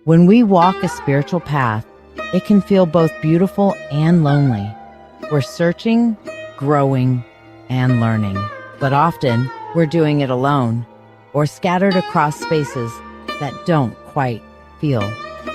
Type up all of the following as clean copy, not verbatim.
When we walk a spiritual path, it can feel both beautiful and lonely. We're searching, growing, and learning. But often, we're doing it alone or scattered across spaces that don't quite feel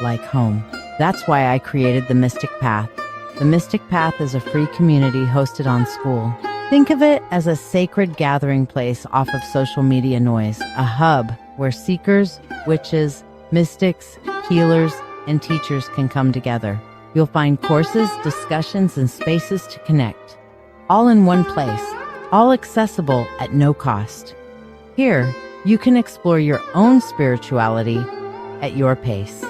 like home. That's why I created the Mystic Path. The Mystic Path is a free community hosted on School. Think of it as a sacred gathering place off of social media noise, a hub where seekers, witches, mystics, healers, and teachers can come together. You'll find courses, discussions, and spaces to connect, all in one place, all accessible at no cost. Here, you can explore your own spirituality at your pace.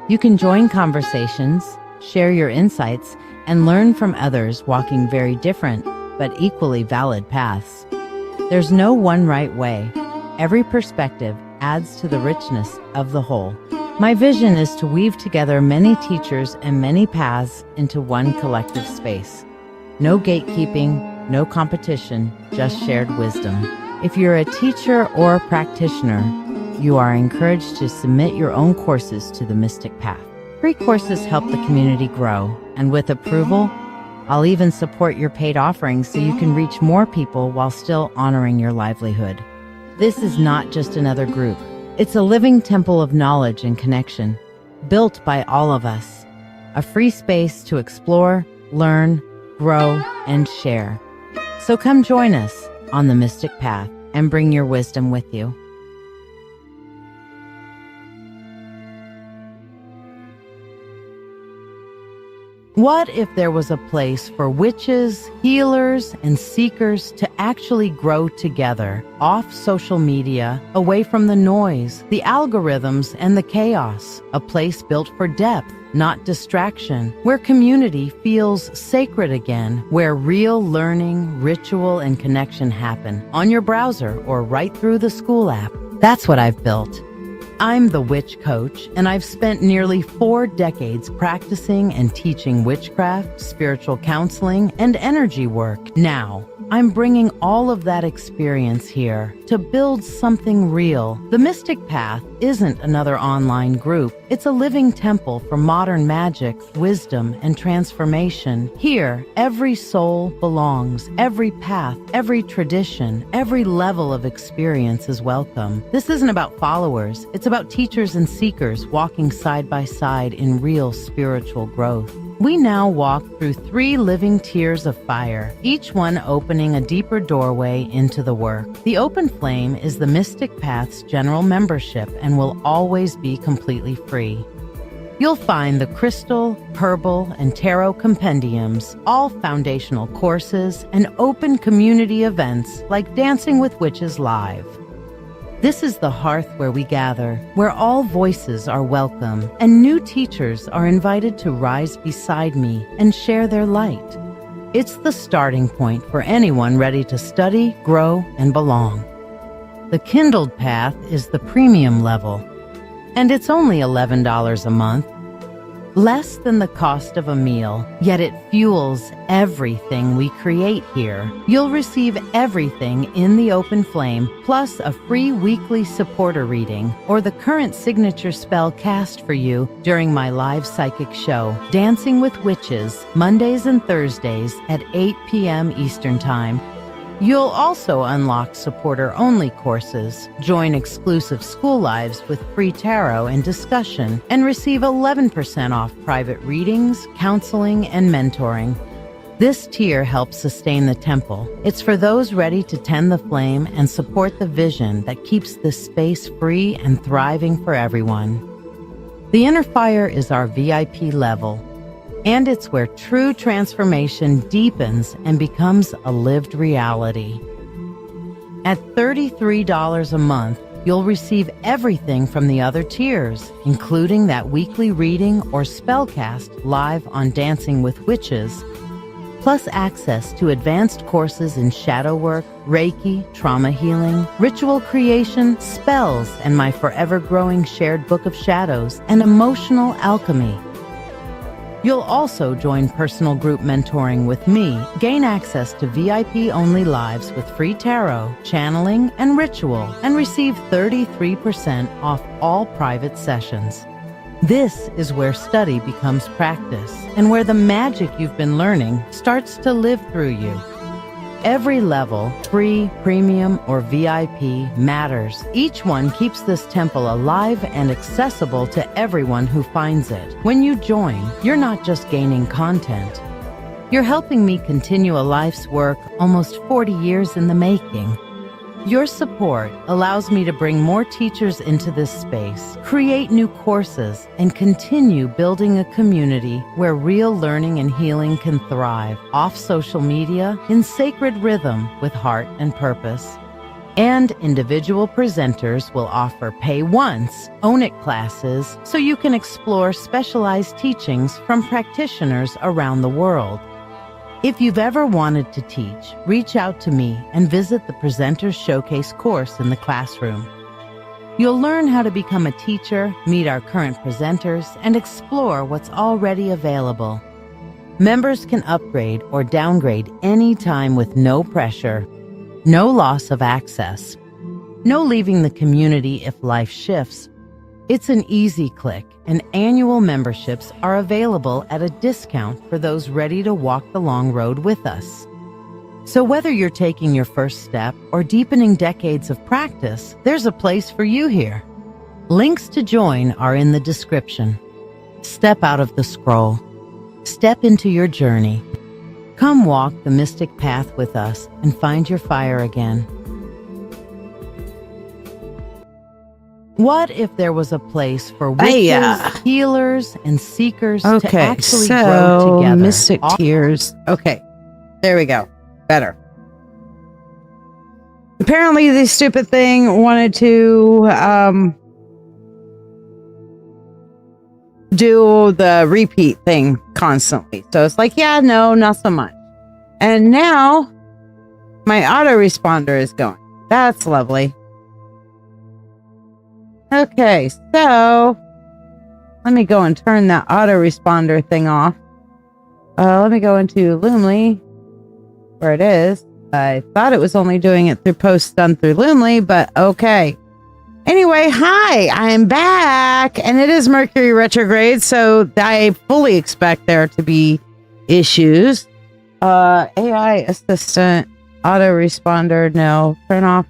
You can join conversations, share your insights, and learn from others walking very different but equally valid paths. There's no one right way. Every perspective adds to the richness of the whole. My vision is to weave together many teachers and many paths into one collective space. No gatekeeping, no competition, just shared wisdom. If you're a teacher or a practitioner, you are encouraged to submit your own courses to the Mystic Path. Free courses help the community grow, and with approval, I'll even support your paid offerings so you can reach more people while still honoring your livelihood. This is not just another group. It's a living temple of knowledge and connection, built by all of us. A free space to explore, learn, grow, and share. So come join us on the Mystic Path and bring your wisdom with you. What if there was a place for witches, healers, and seekers to actually grow together, off social media, away from the noise, the algorithms, and the chaos? A place built for depth, not distraction, where community feels sacred again, where real learning, ritual, and connection happen on your browser or right through the school app. That's what I've built. I'm the Witch Coach, and I've spent nearly 4 decades practicing and teaching witchcraft, spiritual counseling, and energy work. Now, I'm bringing all of that experience here to build something real. The Mystic Path isn't another online group. It's a living temple for modern magic, wisdom, and transformation. Here, every soul belongs. Every path, every tradition, every level of experience is welcome. This isn't about followers. It's about teachers and seekers walking side by side in real spiritual growth. We now walk through 3 living tiers of fire, each one opening a deeper doorway into the work. The open flame is the Mystic Path's general membership and will always be completely free. You'll find the crystal, herbal, and tarot compendiums, all foundational courses, and open community events like Dancing with Witches Live. This is the hearth where we gather, where all voices are welcome, and new teachers are invited to rise beside me and share their light. It's the starting point for anyone ready to study, grow, and belong. The Kindled Path is the premium level, and it's only $11 a month. Less than the cost of a meal, yet it fuels everything we create here. You'll receive everything in the open flame, plus a free weekly supporter reading, or the current signature spell cast for you during my live psychic show, Dancing with Witches, Mondays and Thursdays at 8 p.m. Eastern Time. You'll also unlock supporter-only courses, join exclusive school lives with free tarot and discussion, and receive 11% off private readings, counseling, and mentoring. This tier helps sustain the temple. It's for those ready to tend the flame and support the vision that keeps this space free and thriving for everyone. The Inner Fire is our VIP level, and it's where true transformation deepens and becomes a lived reality. At $33 a month, you'll receive everything from the other tiers, including that weekly reading or spellcast live on Dancing with Witches, plus access to advanced courses in shadow work, Reiki, trauma healing, ritual creation, spells, and my forever growing shared book of shadows and emotional alchemy. You'll also join personal group mentoring with me, gain access to VIP-only lives with free tarot, channeling, and ritual, and receive 33% off all private sessions. This is where study becomes practice and where the magic you've been learning starts to live through you. Every level, free, premium, or VIP, matters. Each one keeps this temple alive and accessible to everyone who finds it. When you join, you're not just gaining content. You're helping me continue a life's work almost 40 years in the making. Your support allows me to bring more teachers into this space, create new courses, and continue building a community where real learning and healing can thrive off social media in sacred rhythm with heart and purpose. And individual presenters will offer pay once, own it classes so you can explore specialized teachings from practitioners around the world. If you've ever wanted to teach, reach out to me and visit the Presenters Showcase course in the classroom. You'll learn how to become a teacher, meet our current presenters, and explore what's already available. Members can upgrade or downgrade anytime with no pressure, no loss of access, no leaving the community if life shifts. It's an easy click, and annual memberships are available at a discount for those ready to walk the long road with us. So whether you're taking your first step or deepening decades of practice, there's a place for you here. Links to join are in the description. Step out of the scroll. Step into your journey. Come walk the mystic path with us and find your fire again. What if there was a place for witches, healers, and seekers to actually grow together? Mystic tears. Okay, there we go. Better. Apparently, this stupid thing wanted to do the repeat thing constantly. So it's like, yeah, no, not so much. And now my autoresponder is going. That's lovely. Okay, so let me go and turn that autoresponder thing off. Let me go into Loomly, where it is. I thought it was only doing it through posts done through Loomly, but okay. Anyway, hi, I'm back, and it is Mercury retrograde, so I fully expect there to be issues. AI assistant, autoresponder, no, turn off.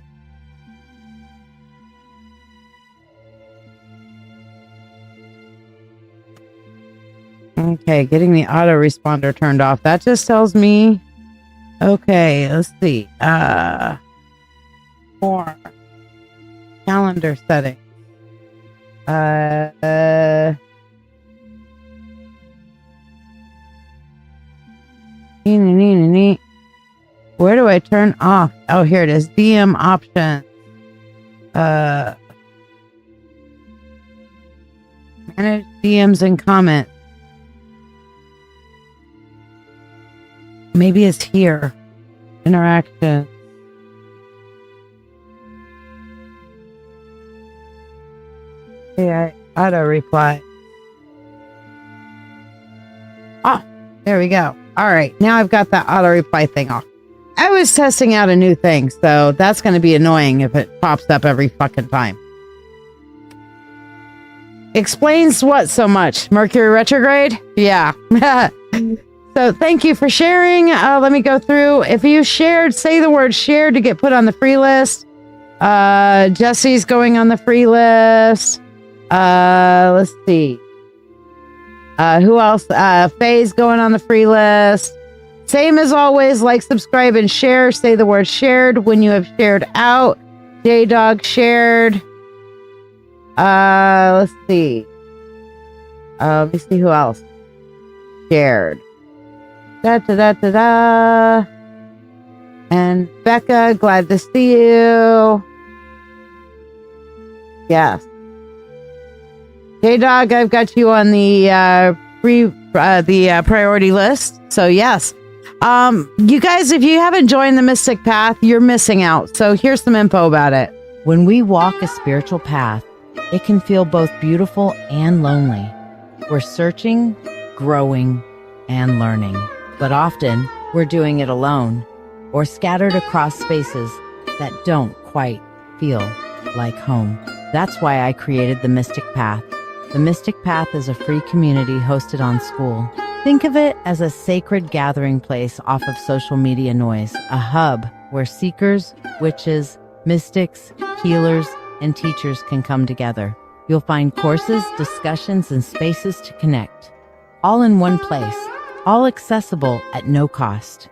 Okay, getting the autoresponder turned off. That just tells me, okay, let's see. More calendar settings. Where do I turn off? Oh, here it is. DM options. Manage DMs and comments. Maybe it's here. Interaction. AI auto reply. Ah, there we go. All right, now I've got that auto reply thing off. I was testing out a new thing, so that's going to be annoying if it pops up every fucking time. Explains what so much? Mercury retrograde? Yeah. So thank you for sharing. Let me go through. If you shared, say the word shared to get put on the free list. Jesse's going on the free list. Let's see. Who else? Faye's going on the free list. Same as always, like, subscribe, and share. Say the word shared when you have shared out. J-Dog shared. Let's see. Let me see who else shared. Da. And Becca, glad to see you. Yes. J-Dog, I've got you on the priority list. So yes. You guys, if you haven't joined the Mystic Path, you're missing out. So here's some info about it. When we walk a spiritual path, it can feel both beautiful and lonely. We're searching, growing, and learning. But often, we're doing it alone or scattered across spaces that don't quite feel like home. That's why I created the Mystic Path. The Mystic Path is a free community hosted on School. Think of it as a sacred gathering place off of social media noise, a hub where seekers, witches, mystics, healers, and teachers can come together. You'll find courses, discussions, and spaces to connect, all in one place, all accessible at no cost.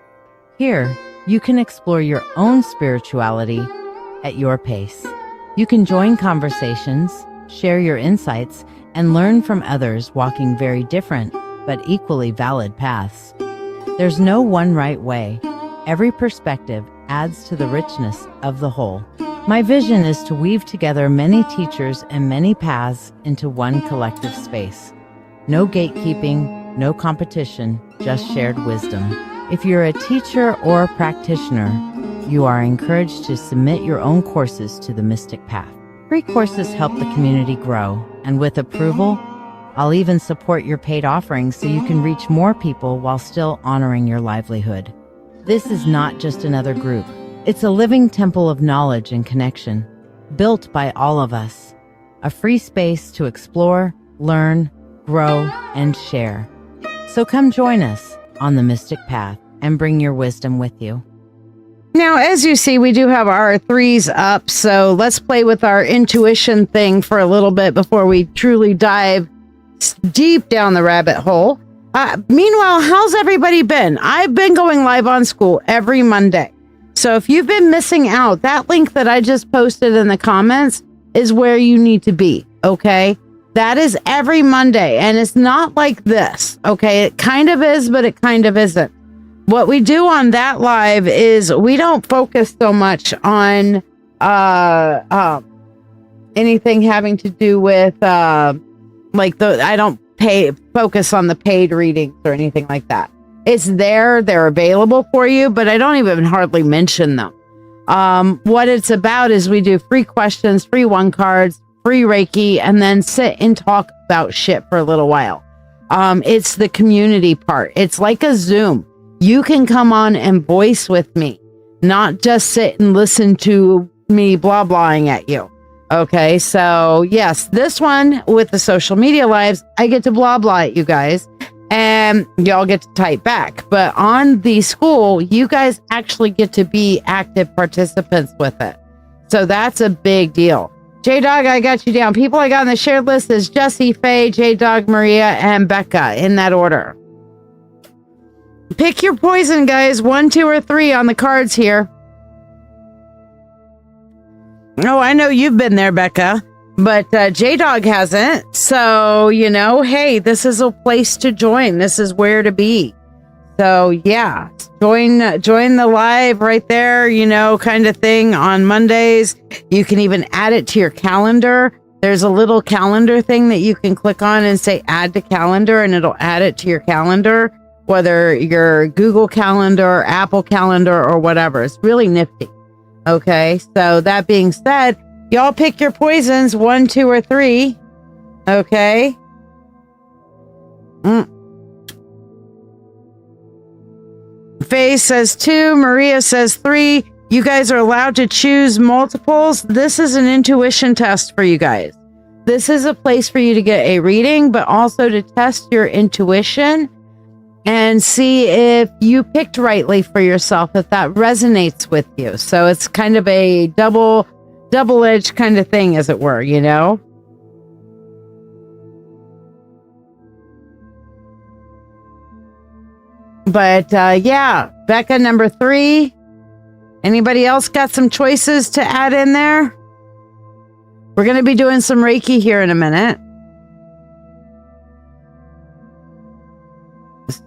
Here, you can explore your own spirituality at your pace. You can join conversations, share your insights, and learn from others walking very different but equally valid paths. There's no one right way. Every perspective adds to the richness of the whole. My vision is to weave together many teachers and many paths into one collective space. No gatekeeping, no competition, just shared wisdom. If you're a teacher or a practitioner, you are encouraged to submit your own courses to the Mystic Path. Free courses help the community grow, and with approval, I'll even support your paid offerings so you can reach more people while still honoring your livelihood. This is not just another group. It's a living temple of knowledge and connection, built by all of us. A free space to explore, learn, grow, and share. So come join us on the Mystic Path and bring your wisdom with you. Now, as you see, we do have our 3s up, so let's play with our intuition thing for a little bit before we truly dive deep down the rabbit hole. Meanwhile, how's everybody been? I've been going live on School every Monday. So if you've been missing out, that link that I just posted in the comments is where you need to be, okay? That is every Monday, and it's not like this, okay? It kind of is, but it kind of isn't. What we do on that live is we don't focus so much on anything having to do with I don't focus on the paid readings or anything like that. It's there, they're available for you, but I don't even hardly mention them. What it's about is we do free questions, free 1 cards, free Reiki, and then sit and talk about shit for a little while. It's the community part. It's like a Zoom. You can come on and voice with me, not just sit and listen to me blah-blahing at you. Okay, so yes, this one with the social media lives, I get to blah blah at you guys, and y'all get to type back. But on the School, you guys actually get to be active participants with it. So that's a big deal. J-Dog, I got you down. People I got on the shared list is Jessie, Faye, J-Dog, Maria, and Becca, in that order. Pick your poison, guys. 1, 2, or 3 on the cards here. Oh, I know you've been there, Becca, but J-Dog hasn't. So, hey, this is a place to join. This is where to be. So, yeah, join the live right there, kind of thing on Mondays. You can even add it to your calendar. There's a little calendar thing that you can click on and say add to calendar, and it'll add it to your calendar, whether your Google Calendar, Apple Calendar, or whatever. It's really nifty. Okay, so that being said, y'all pick your poisons, 1, 2, or 3. Okay. Faye says 2. Maria says 3. You guys are allowed to choose multiples. This is an intuition test for you guys. This is a place for you to get a reading, but also to test your intuition and see if you picked rightly for yourself, if that resonates with you. So it's kind of a double-edged kind of thing, as it were, But yeah, Becca, number 3. Anybody else got some choices to add in there? We're going to be doing some Reiki here in a minute.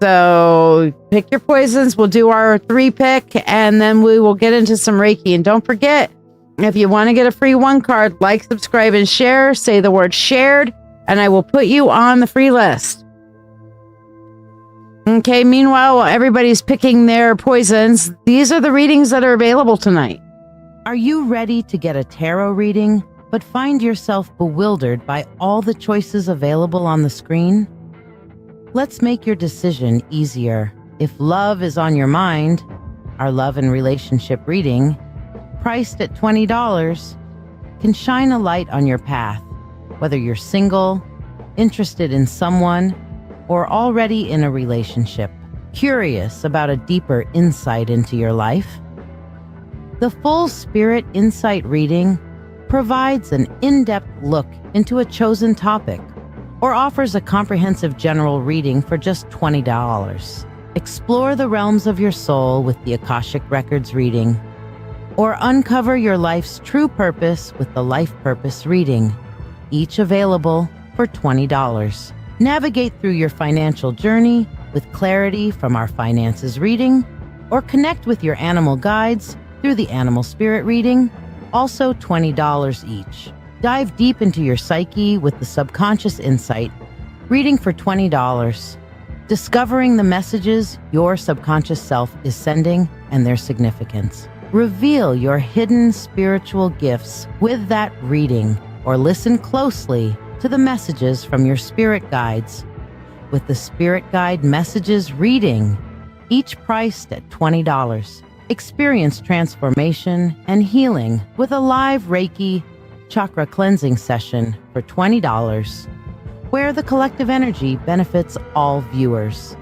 So pick your poisons. We'll do our 3 pick, and then we will get into some Reiki. And don't forget, if you want to get a free 1 card, like, subscribe, and share. Say the word shared, and I will put you on the free list. Okay, meanwhile, while everybody's picking their poisons, these are the readings that are available tonight. Are you ready to get a tarot reading, but find yourself bewildered by all the choices available on the screen? Let's make your decision easier. If love is on your mind, our love and relationship reading, priced at $20, can shine a light on your path, whether you're single, interested in someone, or already in a relationship, curious about a deeper insight into your life? The Full Spirit Insight reading provides an in-depth look into a chosen topic or offers a comprehensive general reading for just $20. Explore the realms of your soul with the Akashic Records reading, or uncover your life's true purpose with the Life Purpose reading, each available for $20. Navigate through your financial journey with clarity from our finances reading, or connect with your animal guides through the Animal Spirit reading, also $20 each. Dive deep into your psyche with the Subconscious Insight reading for $20. Discovering the messages your subconscious self is sending and their significance. Reveal your hidden spiritual gifts with that reading, or listen closely to the messages from your spirit guides with the Spirit Guide Messages reading, each priced at $20. Experience transformation and healing with a live Reiki chakra cleansing session for $20, where the collective energy benefits all viewers.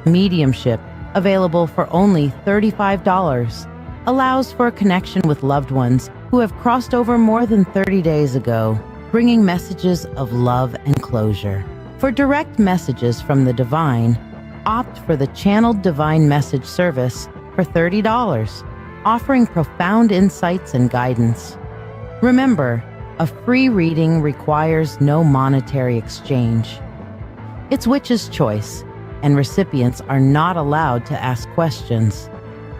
Mediumship, available for only $35, allows for a connection with loved ones who have crossed over more than 30 days ago, bringing messages of love and closure. For direct messages from the divine, opt for the Channeled Divine Message service for $30, offering profound insights and guidance. Remember, a free reading requires no monetary exchange. It's witch's choice, and recipients are not allowed to ask questions.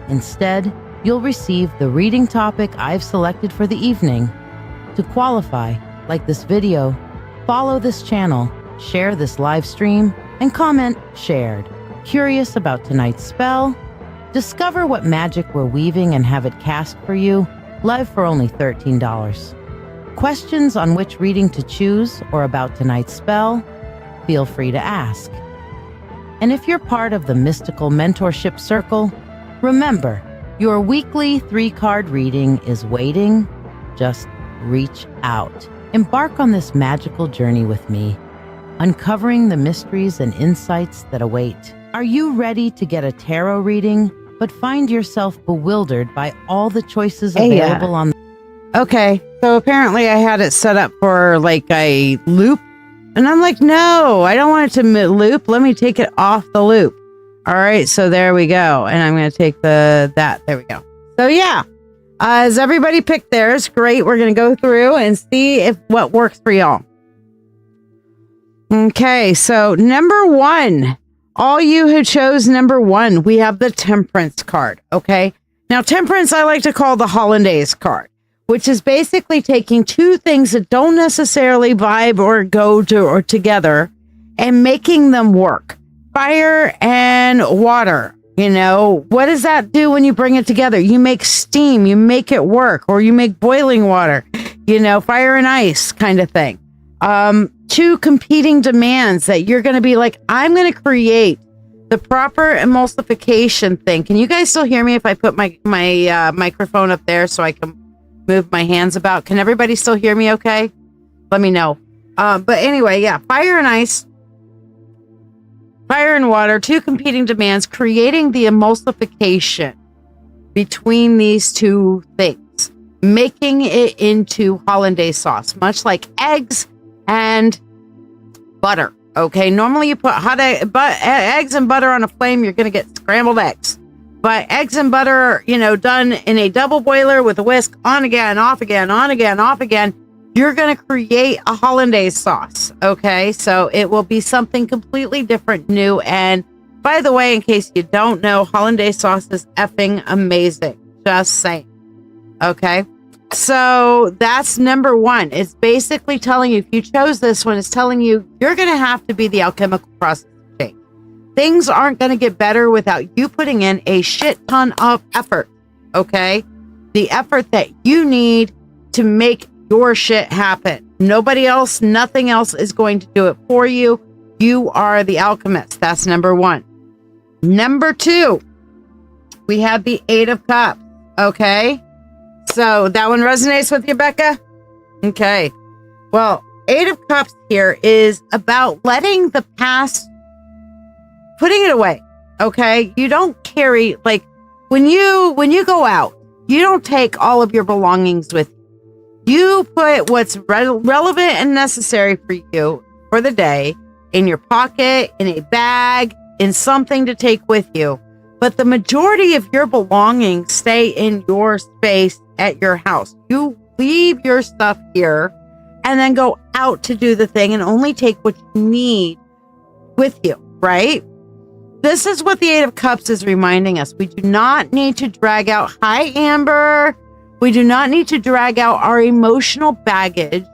Instead, you'll receive the reading topic I've selected for the evening. To qualify, like this video, follow this channel, share this live stream, and comment shared. Curious about tonight's spell? Discover what magic we're weaving and have it cast for you, live for only $13. Questions on which reading to choose or about tonight's spell? Feel free to ask. And if you're part of the Mystical Mentorship Circle, remember, your weekly 3-card reading is waiting. Just reach out. Embark on this magical journey with me, uncovering the mysteries and insights that await. Are you ready to get a tarot reading, but find yourself bewildered by all the choices available on? Okay, so apparently I had it set up for like a loop, and I'm like, no, I don't want it to loop. Let me take it off the loop. All right, so there we go, and I'm going to take there we go. So yeah, as everybody picked theirs, great. We're going to go through and see what works for y'all. Okay, so number 1. All you who chose number 1, we have the Temperance card, okay? Now, Temperance, I like to call the Hollandaise card, which is basically taking two things that don't necessarily vibe or go to or together and making them work. Fire and water, you know, what does that do when you bring it together? You make steam, you make it work, or you make boiling water, you know, fire and ice kind of thing. Two competing demands that you're going to be like, I'm going to create the proper emulsification thing. Can you guys still hear me if I put my microphone up there so I can move my hands about? Can everybody still hear me okay? Let me know. But anyway, yeah, fire and ice, fire and water, two competing demands, creating the emulsification between these two things, making it into hollandaise sauce, much like eggs and butter. Okay, normally you put eggs and butter on a flame, you're going to get scrambled eggs. But eggs and butter, you know, done in a double boiler with a whisk, on again, off again, on again, off again, you're going to create a hollandaise sauce. Okay, so it will be something completely different, new. And by the way, in case you don't know, hollandaise sauce is effing amazing. Just saying. Okay. So that's number 1. It's basically telling you, if you chose this one, it's telling you you're going to have to be the alchemical process change. Things aren't going to get better without you putting in a shit ton of effort. Okay? The effort that you need to make your shit happen. Nobody else, nothing else is going to do it for you. You are the alchemist. That's number 1. Number 2, we have the 8 of Cups. Okay? So that one resonates with you, Becca? Okay. Well, Eight of Cups here is about letting the past, putting it away. Okay. You don't carry, like, when you go out, you don't take all of your belongings with you. You put what's relevant and necessary for you for the day in your pocket, in a bag, in something to take with you. But the majority of your belongings stay in your space at your house. You leave your stuff here and then go out to do the thing and only take what you need with you, right? This is what the Eight of Cups is reminding us. We do not need to drag out, hi, Amber. We do not need to drag out our emotional baggage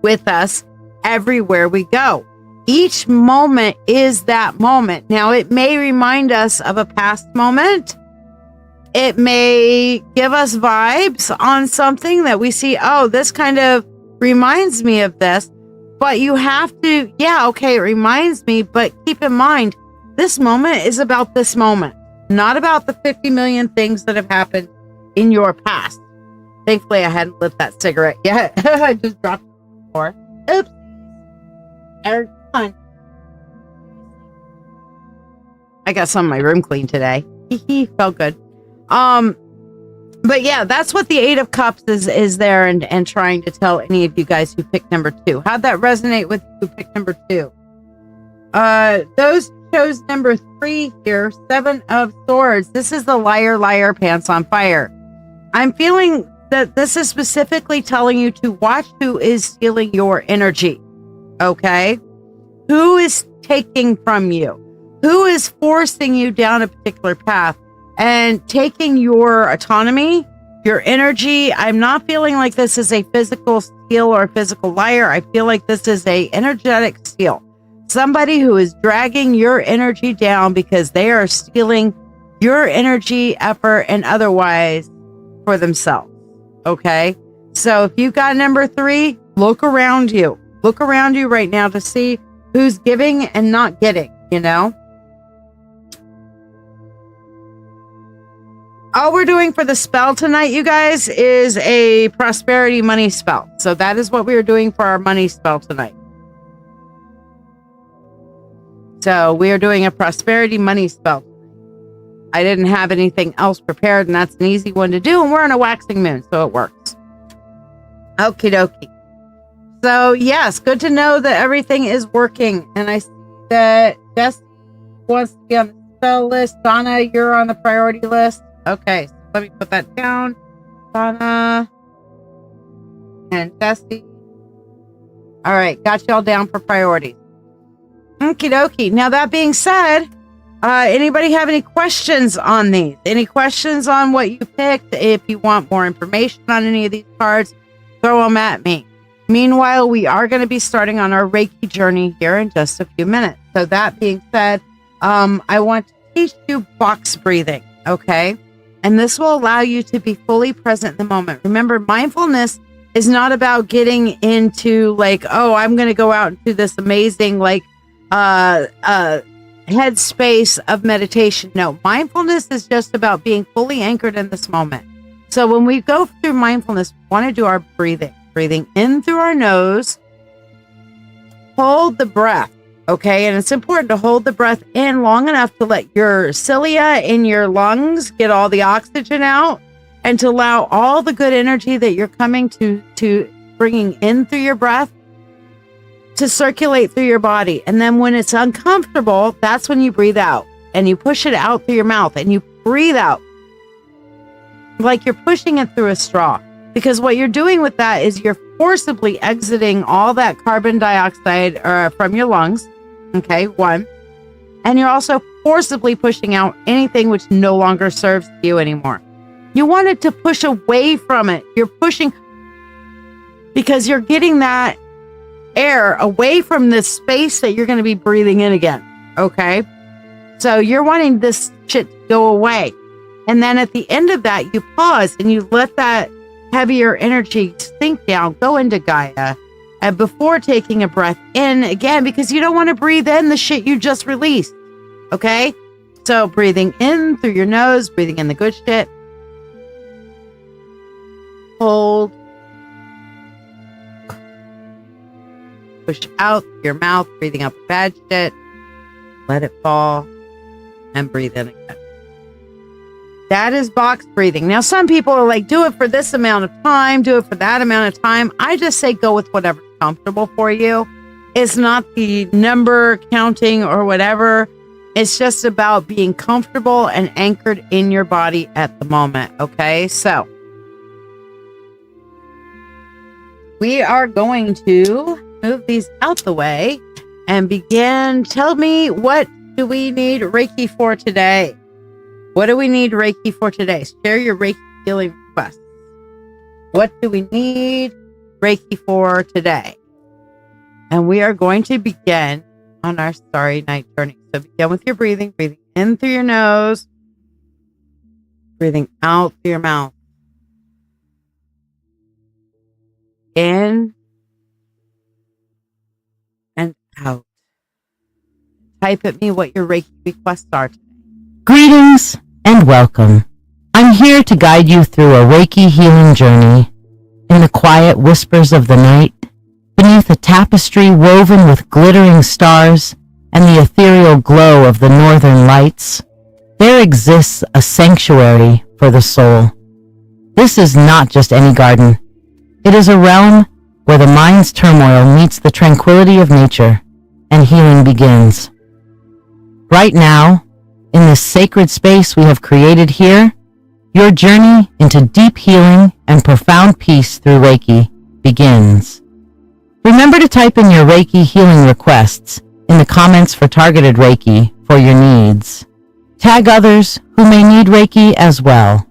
with us everywhere we go. Each moment is that moment. Now, it may remind us of a past moment. It may give us vibes on something that we see, oh, this kind of reminds me of this. But you have to, yeah, okay, it reminds me, but keep in mind, this moment is about this moment, not about the 50 million things that have happened in your past. Thankfully, I hadn't lit that cigarette yet. I just dropped it before. Oops. Eric, fun. I got some of my room cleaned today. Felt good. But yeah, that's what the Eight of Cups is there and trying to tell any of you guys who picked number 2. How'd that resonate with you who picked number 2? Those chose number 3 here, 7 of Swords. This is the liar, liar, pants on fire. I'm feeling that this is specifically telling you to watch who is stealing your energy. Okay? Who is taking from you? Who is forcing you down a particular path and taking your autonomy, your energy? I'm not feeling like this is a physical steal or a physical liar. I feel like this is a energetic steal. Somebody who is dragging your energy down because they are stealing your energy, effort, and otherwise for themselves. Okay? So if you got number 3, look around you. Look around you right now to see who's giving and not getting, you know? All we're doing for the spell tonight, you guys, is a prosperity money spell. So that is what we are doing for our money spell tonight. So we are doing a prosperity money spell. I didn't have anything else prepared, and that's an easy one to do. And we're on a waxing moon, so it works. Okie dokie. So yes, good to know that everything is working. And I see that Jess wants to be on the spell list. Donna, you're on the priority list. Okay, so let me put that down. Donna and Jesse. All right, got y'all down for priorities. Okie dokie. Now that being said, anybody have any questions on these? Any questions on what you picked? If you want more information on any of these cards, throw them at me. Meanwhile, we are going to be starting on our Reiki journey here in just a few minutes. So that being said, I want to teach you box breathing, okay? And this will allow you to be fully present in the moment. Remember, mindfulness is not about getting into like, oh, I'm going to go out into this amazing like headspace of meditation. No, mindfulness is just about being fully anchored in this moment. So when we go through mindfulness, we want to do our breathing in through our nose, hold the breath. Okay. And it's important to hold the breath in long enough to let your cilia in your lungs get all the oxygen out and to allow all the good energy that you're coming to bringing in through your breath to circulate through your body. And then when it's uncomfortable, that's when you breathe out and you push it out through your mouth and you breathe out like you're pushing it through a straw. Because what you're doing with that is you're forcibly exiting all that carbon dioxide from your lungs. Okay, 1. And you're also forcibly pushing out anything which no longer serves you anymore. You wanted to push away from it. You're pushing because you're getting that air away from this space that you're going to be breathing in again. Okay, so you're wanting this shit to go away. And then at the end of that, you pause and you let that heavier energy sink down, go into Gaia, and before taking a breath in again, because you don't want to breathe in the shit you just released. Okay? So breathing in through your nose, breathing in the good shit. Hold. push out your mouth, breathing out the bad shit. Let it fall and breathe in again. That is box breathing. Now, some people are like, do it for this amount of time, do it for that amount of time. I just say go with whatever's comfortable for you. It's not the number counting or whatever. It's just about being comfortable and anchored in your body at the moment. Okay, so we are going to move these out the way and begin. Tell me, what do we need Reiki for today? What do we need Reiki for today? Share your Reiki healing requests. What do we need Reiki for today? And we are going to begin on our Starry Night journey. So begin with your breathing. Breathing in through your nose. Breathing out through your mouth. In and out. Type at me what your Reiki requests are today. Greetings and welcome. I'm here to guide you through a Reiki healing journey in the quiet whispers of the night, beneath a tapestry woven with glittering stars and the ethereal glow of the northern lights. There exists a sanctuary for the soul. This is not just any garden. It is a realm where the mind's turmoil meets the tranquility of nature and healing begins. Right now, in this sacred space we have created here, your journey into deep healing and profound peace through Reiki begins. Remember to type in your Reiki healing requests in the comments for targeted Reiki for your needs. Tag others who may need Reiki as well.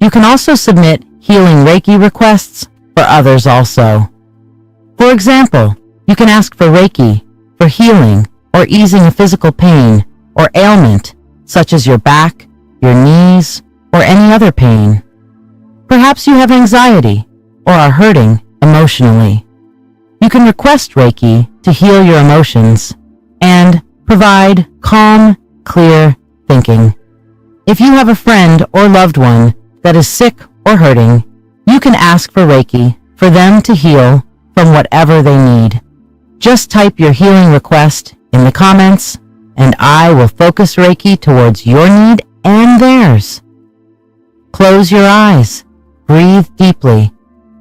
You can also submit healing Reiki requests for others also. For example, you can ask for Reiki for healing or easing a physical pain or ailment such as your back, your knees, or any other pain. Perhaps you have anxiety or are hurting emotionally. You can request Reiki to heal your emotions and provide calm, clear thinking. If you have a friend or loved one that is sick or hurting, you can ask for Reiki for them to heal from whatever they need. Just type your healing request in the comments, and I will focus Reiki towards your need and theirs. Close your eyes, breathe deeply,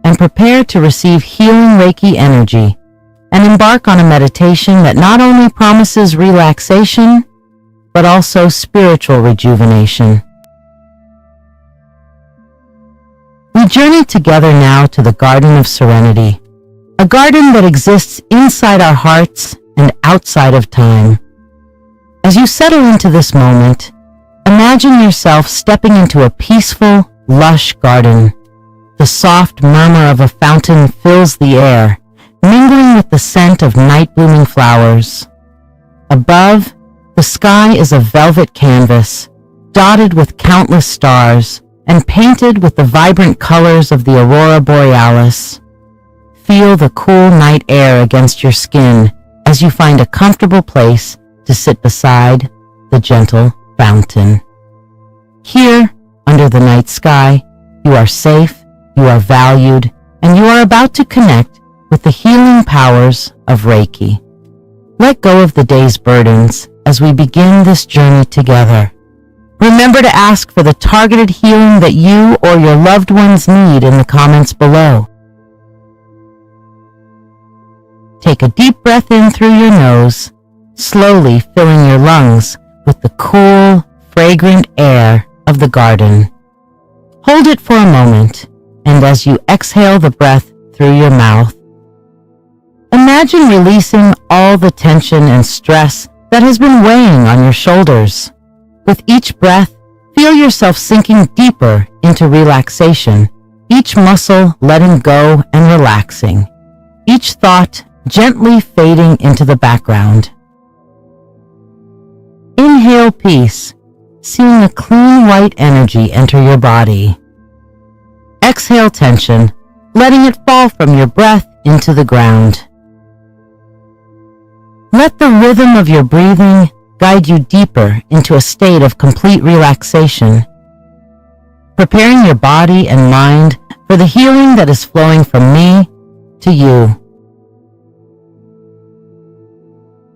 and prepare to receive healing Reiki energy, and embark on a meditation that not only promises relaxation, but also spiritual rejuvenation. We journey together now to the Garden of Serenity, a garden that exists inside our hearts and outside of time. As you settle into this moment, imagine yourself stepping into a peaceful, lush garden. The soft murmur of a fountain fills the air, mingling with the scent of night-blooming flowers. Above, the sky is a velvet canvas, dotted with countless stars, and painted with the vibrant colors of the aurora borealis. Feel the cool night air against your skin as you find a comfortable place to sit beside the gentle fountain. Here, under the night sky, you are safe, you are valued, and you are about to connect with the healing powers of Reiki. Let go of the day's burdens as we begin this journey together. Remember to ask for the targeted healing that you or your loved ones need in the comments below. Take a deep breath in through your nose, slowly filling your lungs with the cool, fragrant air of the garden. Hold it for a moment, and as you exhale the breath through your mouth, imagine releasing all the tension and stress that has been weighing on your shoulders. With each breath, feel yourself sinking deeper into relaxation, each muscle letting go and relaxing, each thought gently fading into the background. Inhale peace, seeing a clean white energy enter your body. Exhale tension, letting it fall from your breath into the ground. Let the rhythm of your breathing guide you deeper into a state of complete relaxation, preparing your body and mind for the healing that is flowing from me to you.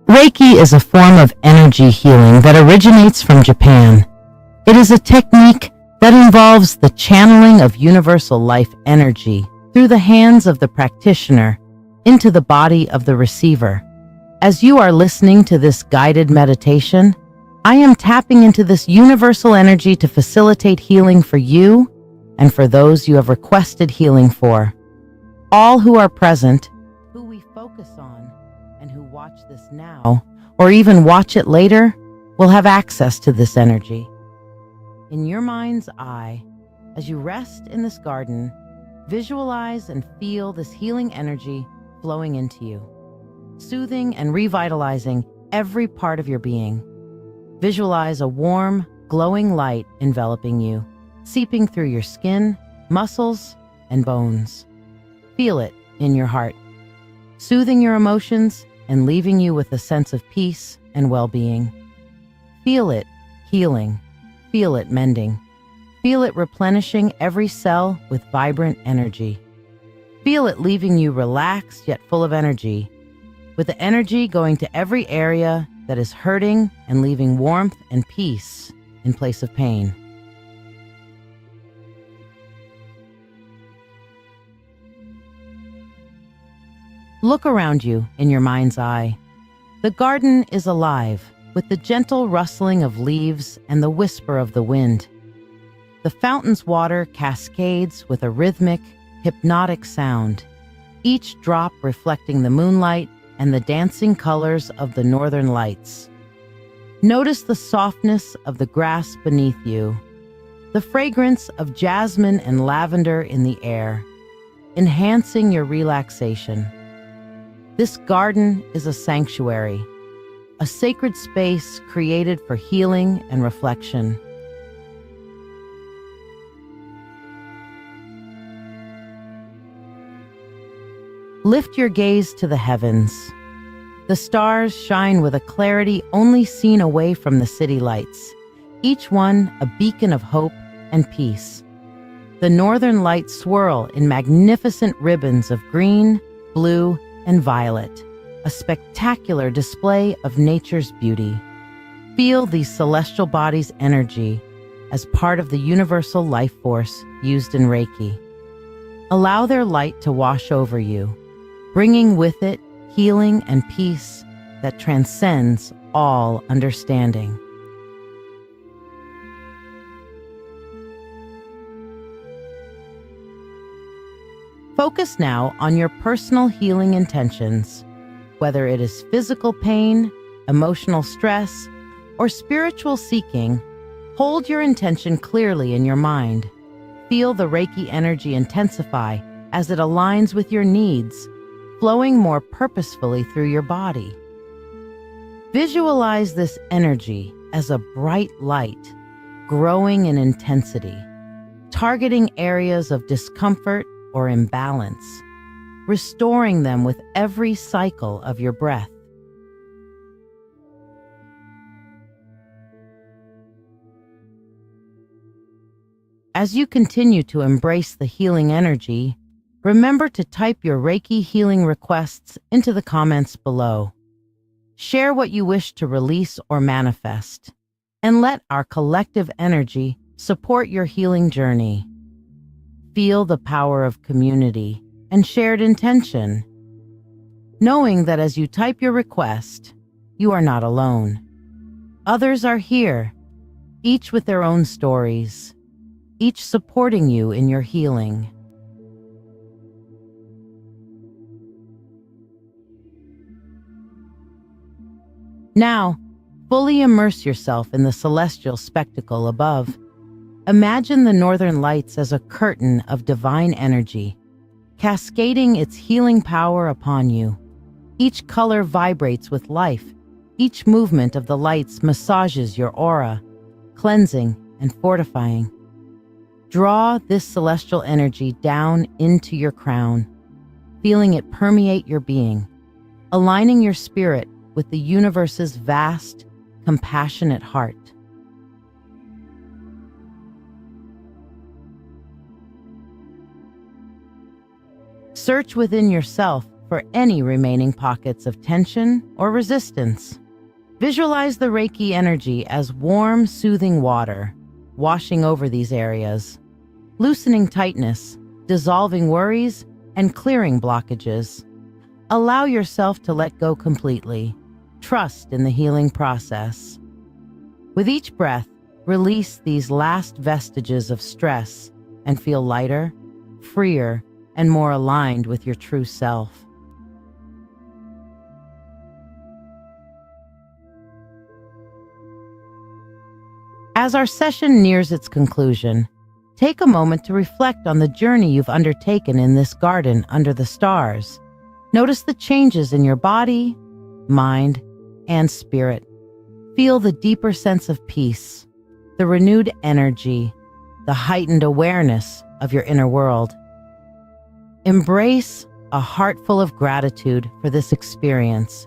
Reiki is a form of energy healing that originates from Japan. It is a technique that involves the channeling of universal life energy through the hands of the practitioner into the body of the receiver. As you are listening to this guided meditation, I am tapping into this universal energy to facilitate healing for you and for those you have requested healing for. All who are present, who we focus on, and who watch this now, or even watch it later, will have access to this energy. In your mind's eye, as you rest in this garden, visualize and feel this healing energy flowing into you, soothing and revitalizing every part of your being. Visualize a warm, glowing light enveloping you, seeping through your skin, muscles, and bones. Feel it in your heart, soothing your emotions and leaving you with a sense of peace and well-being. Feel it healing. Feel it mending. Feel it replenishing every cell with vibrant energy. Feel it leaving you relaxed yet full of energy, with the energy going to every area that is hurting and leaving warmth and peace in place of pain. Look around you in your mind's eye. The garden is alive with the gentle rustling of leaves and the whisper of the wind. The fountain's water cascades with a rhythmic, hypnotic sound, each drop reflecting the moonlight and the dancing colors of the northern lights. Notice the softness of the grass beneath you, the fragrance of jasmine and lavender in the air, enhancing your relaxation. This garden is a sanctuary, a sacred space created for healing and reflection. Lift your gaze to the heavens. The stars shine with a clarity only seen away from the city lights, each one a beacon of hope and peace. The northern lights swirl in magnificent ribbons of green, blue, and violet, a spectacular display of nature's beauty. Feel these celestial bodies' energy as part of the universal life force used in Reiki. Allow their light to wash over you, bringing with it healing and peace that transcends all understanding. Focus now on your personal healing intentions, whether it is physical pain, emotional stress, or spiritual seeking. Hold your intention clearly in your mind. Feel the Reiki energy intensify as it aligns with your needs, flowing more purposefully through your body. Visualize this energy as a bright light, growing in intensity, targeting areas of discomfort or imbalance, restoring them with every cycle of your breath. As you continue to embrace the healing energy, remember to type your Reiki healing requests into the comments below. Share what you wish to release or manifest, and let our collective energy support your healing journey. Feel the power of community and shared intention, knowing that as you type your request, you are not alone. Others are here, each with their own stories, each supporting you in your healing. Now, fully immerse yourself in the celestial spectacle above. Imagine the northern lights as a curtain of divine energy, cascading its healing power upon you. Each color vibrates with life. Each movement of the lights massages your aura, cleansing and fortifying. Draw this celestial energy down into your crown, feeling it permeate your being, aligning your spirit with the universe's vast, compassionate heart. Search within yourself for any remaining pockets of tension or resistance. Visualize the Reiki energy as warm, soothing water, washing over these areas, loosening tightness, dissolving worries, and clearing blockages. Allow yourself to let go completely. Trust in the healing process. With each breath, release these last vestiges of stress and feel lighter, freer, and more aligned with your true self. As our session nears its conclusion, take a moment to reflect on the journey you've undertaken in this garden under the stars. Notice the changes in your body, mind, and spirit. Feel the deeper sense of peace, the renewed energy, the heightened awareness of your inner world. Embrace a heart full of gratitude for this experience,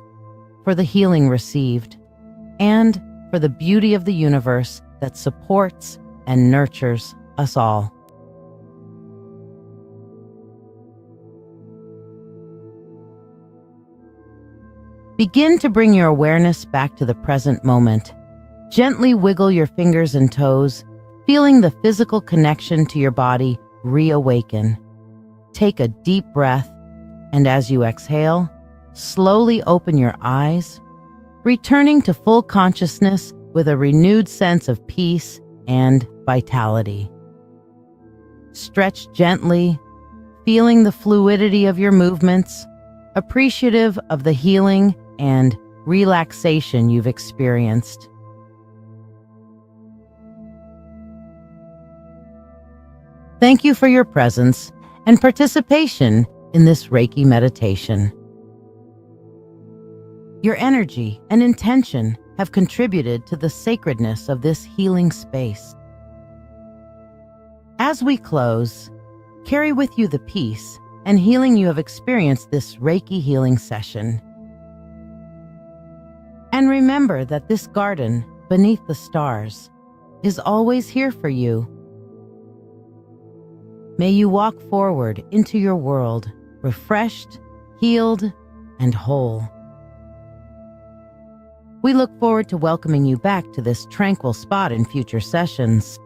for the healing received, and for the beauty of the universe that supports and nurtures us all. Begin to bring your awareness back to the present moment. Gently wiggle your fingers and toes, feeling the physical connection to your body reawaken. Take a deep breath, and as you exhale, slowly open your eyes, returning to full consciousness with a renewed sense of peace and vitality. Stretch gently, feeling the fluidity of your movements, appreciative of the healing and relaxation you've experienced. Thank you for your presence and participation in this Reiki meditation. Your energy and intention have contributed to the sacredness of this healing space. As we close, carry with you the peace and healing you have experienced this Reiki healing session. And remember that this garden beneath the stars is always here for you. May you walk forward into your world, refreshed, healed, and whole. We look forward to welcoming you back to this tranquil spot in future sessions.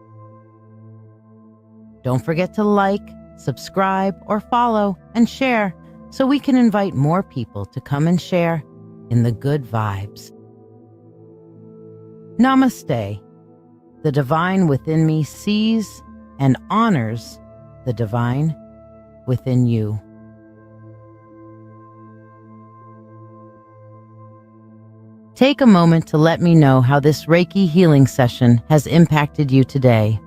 Don't forget to like, subscribe, or follow and share so we can invite more people to come and share in the good vibes. Namaste. The divine within me sees and honors the divine within you. Take a moment to let me know how this Reiki healing session has impacted you today.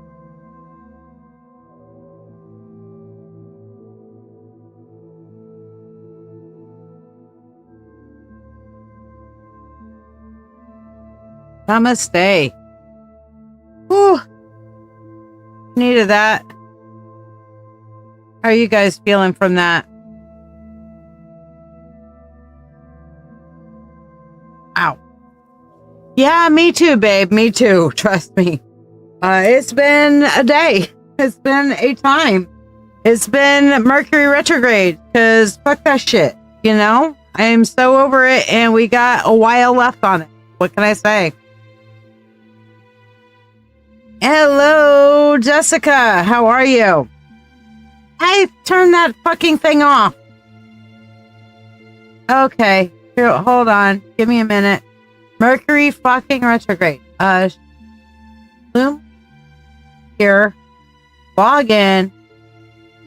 Namaste. Whew. Needed that. How are you guys feeling from that? Ow. Yeah, me too, babe. Me too. Trust me. It's been a day. It's been a time. It's been Mercury retrograde, because fuck that shit. You know? I am so over it, and we got a while left on it. What can I say? Hello, Jessica. How are you? Hey, turn that fucking thing off. Okay. Here, hold on. Give me a minute. Mercury fucking retrograde. Bloom. Here. Log in.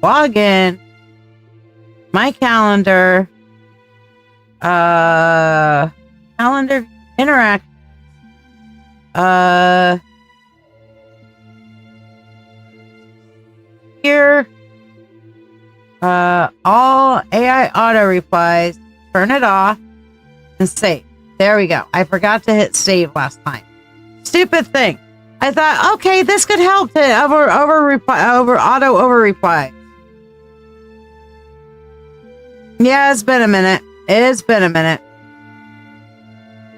Log in. My calendar. Calendar interact. Here. All AI auto replies. Turn it off and save. There we go. I forgot to hit save last time. Stupid thing. I thought, okay, this could help to over auto reply. Yeah, it's been a minute. It's been a minute.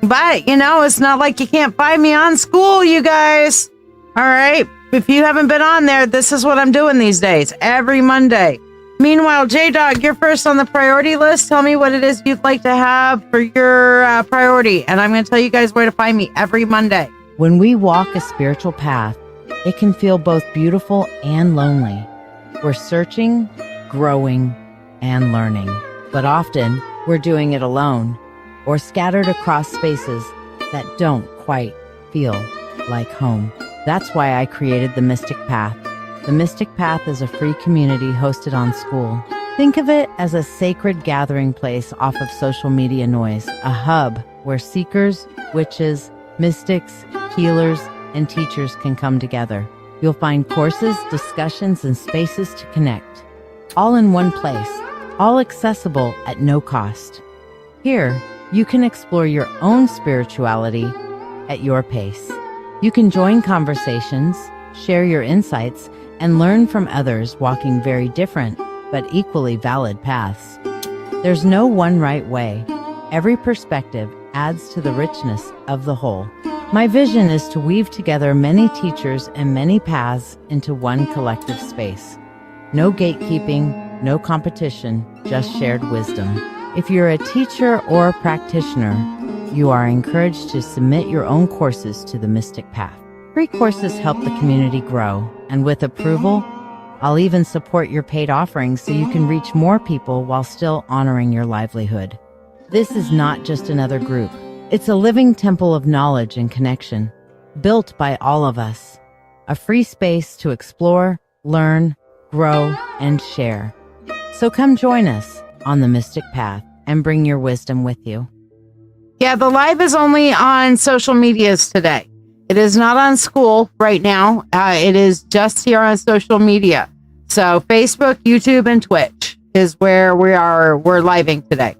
But, you know, it's not like you can't find me on school, you guys. All right. If you haven't been on there, this is what I'm doing these days. Every Monday. Meanwhile, J-Dog, you're first on the priority list. Tell me what it is you'd like to have for your priority. And I'm going to tell you guys where to find me every Monday. When we walk a spiritual path, it can feel both beautiful and lonely. We're searching, growing, and learning. But often, we're doing it alone or scattered across spaces that don't quite feel like home. That's why I created the Mystic Path. The Mystic Path is a free community hosted on School. Think of it as a sacred gathering place off of social media noise, a hub where seekers, witches, mystics, healers, and teachers can come together. You'll find courses, discussions, and spaces to connect, all in one place, all accessible at no cost. Here, you can explore your own spirituality at your pace. You can join conversations, share your insights, and learn from others walking very different but equally valid paths. There's no one right way. Every perspective adds to the richness of the whole. My vision is to weave together many teachers and many paths into one collective space. No gatekeeping, no competition, just shared wisdom. If you're a teacher or a practitioner, you are encouraged to submit your own courses to the Mystic Path. Free courses help the community grow, and with approval, I'll even support your paid offerings so you can reach more people while still honoring your livelihood. This is not just another group. It's a living temple of knowledge and connection, built by all of us. A free space to explore, learn, grow, and share. So come join us on the Mystic Path and bring your wisdom with you. Yeah, the live is only on social medias today. It is not on School right now. It is just here on social media. So Facebook, YouTube, and Twitch is where we're living today.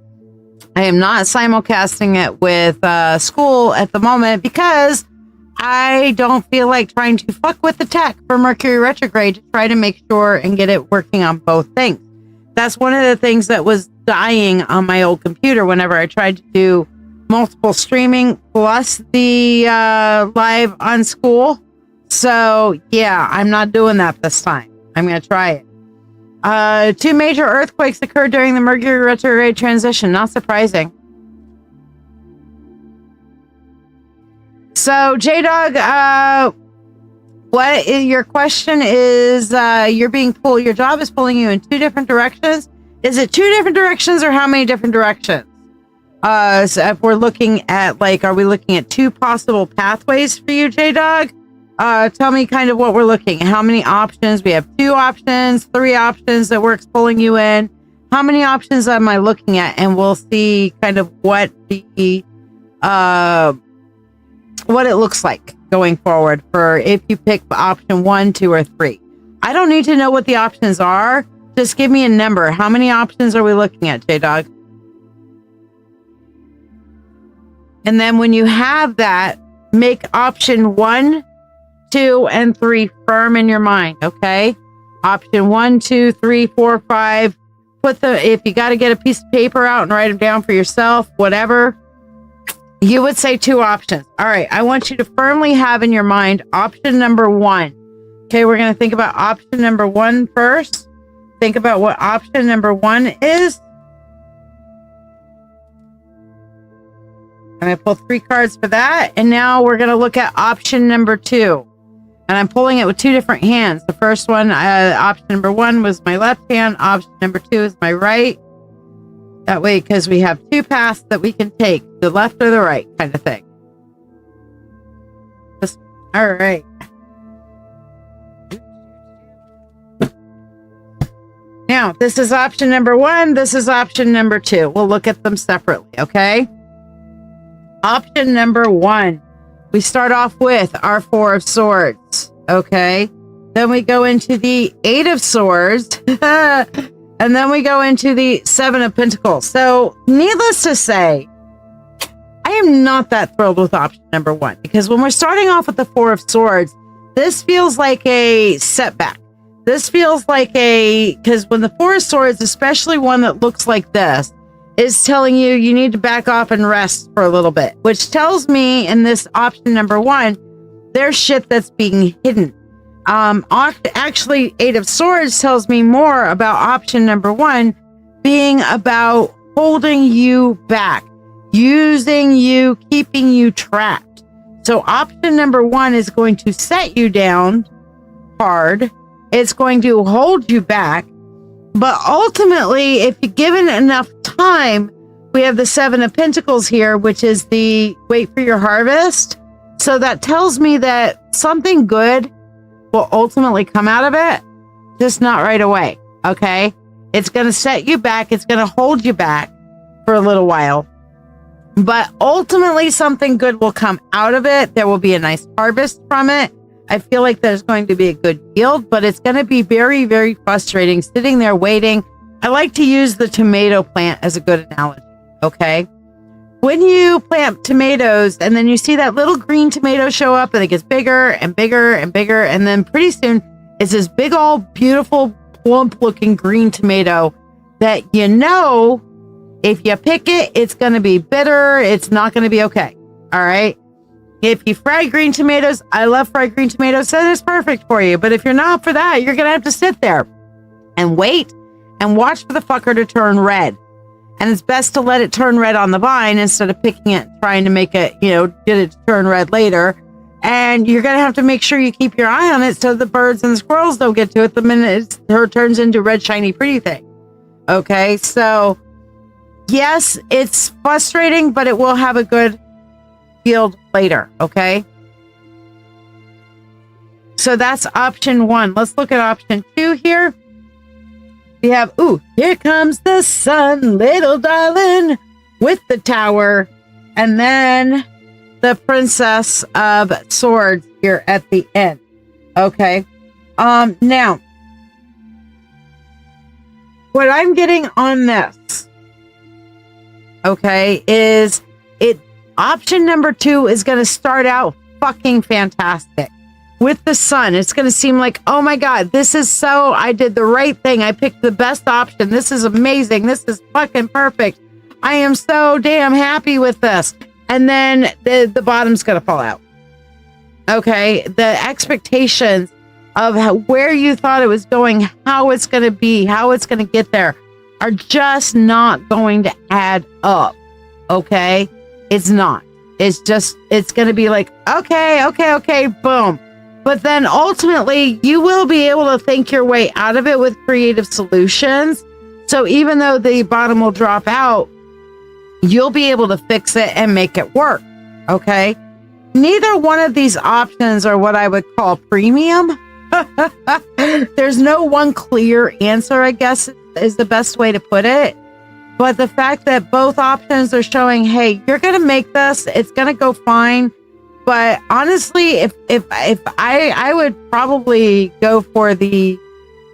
I am not simulcasting it with School at the moment because I don't feel like trying to fuck with the tech for Mercury retrograde to try to make sure and get it working on both things. That's one of the things that was dying on my old computer whenever I tried to do multiple streaming plus the live on School. So yeah, I'm not doing that this time. I'm going to try it. 2 major earthquakes occurred during the Mercury retrograde transition. Not surprising. So J-Dog, your question is, you're being pulled, your job is pulling you in 2 different directions. Is it 2 different directions or how many different directions? So if we're looking at are we looking at 2 possible pathways for you, J-Dog? Tell me kind of what we're looking, how many options. We have 2 options, 3 options that works pulling you in. How many options am I looking at? And we'll see kind of what the, what it looks like going forward for if you pick option 1, 2, or 3. I don't need to know what the options are. Just give me a number. How many options are we looking at, J-Dog? And then when you have that, make option 1, 2, and 3 firm in your mind, okay? Option 1, 2, 3, 4, 5. If you got to get a piece of paper out and write them down for yourself, whatever, you would say 2 options. All right, I want you to firmly have in your mind option number 1. Okay, we're going to think about option number 1 first. Think about what option number 1 is. I'm going to pull 3 cards for that. And now we're going to look at option number 2. And I'm pulling it with 2 different hands. The first one, option number 1 was my left hand. Option number 2 is my right. That way, because we have 2 paths that we can take, the left or the right kind of thing. All right. Now, this is option number 1. This is option number 2. We'll look at them separately, okay? Option number 1, we start off with our 4 of Swords, okay? Then we go into the 8 of Swords, and then we go into the 7 of Pentacles. So, needless to say, I am not that thrilled with option number 1, because when we're starting off with the 4 of Swords, this feels like a setback. This feels like because when the 4 of Swords, especially one that looks like this, is telling you need to back off and rest for a little bit, which tells me in this option number 1, there's shit that's being hidden. Actually, Eight of Swords tells me more about option number one being about holding you back, using you, keeping you trapped. So option number one is going to set you down hard. It's going to hold you back. But ultimately, if you're given enough time, we have the Seven of Pentacles here, which is the wait for your harvest. So that tells me that something good will ultimately come out of it, just not right away. Okay. It's going to set you back. It's going to hold you back for a little while, but ultimately something good will come out of it. There will be a nice harvest from it. I feel like there's going to be a good yield, but it's going to be very, very frustrating sitting there waiting. I like to use the tomato plant as a good analogy. Okay. When you plant tomatoes and then you see that little green tomato show up and it gets bigger and bigger and bigger. And then pretty soon it's this big, old beautiful, plump looking green tomato that, you know, if you pick it, it's going to be bitter. It's not going to be okay. All right. If you fry green tomatoes, I love fried green tomatoes. So it's perfect for you. But if you're not for that, you're going to have to sit there and wait and watch for the fucker to turn red. And it's best to let it turn red on the vine instead of picking it, trying to make it, you know, get it to turn red later. And you're going to have to make sure you keep your eye on it so the birds and the squirrels don't get to it the minute it turns into a red, shiny, pretty thing. Okay, so yes, it's frustrating, but it will have a good yield later. Okay. So that's option one. Let's look at option two here. We have, here comes the sun, little darling, with the tower. And then the Princess of Swords here at the end. Okay. Now, what I'm getting on this, okay, is option number two is going to start out fucking fantastic. With the sun, it's going to seem like, oh my God, this is so, I did the right thing. I picked the best option. This is amazing. This is fucking perfect. I am so damn happy with this. And then the bottom's going to fall out. Okay. The expectations of where you thought it was going, how it's going to be, how it's going to get there are just not going to add up. Okay. It's not. It's just, it's going to be like, okay, boom. But then ultimately, you will be able to think your way out of it with creative solutions. So even though the bottom will drop out, you'll be able to fix it and make it work. Okay. Neither one of these options are what I would call premium. There's no one clear answer, I guess, is the best way to put it. But the fact that both options are showing, hey, you're going to make this, it's going to go fine. But honestly, if I would probably go for the,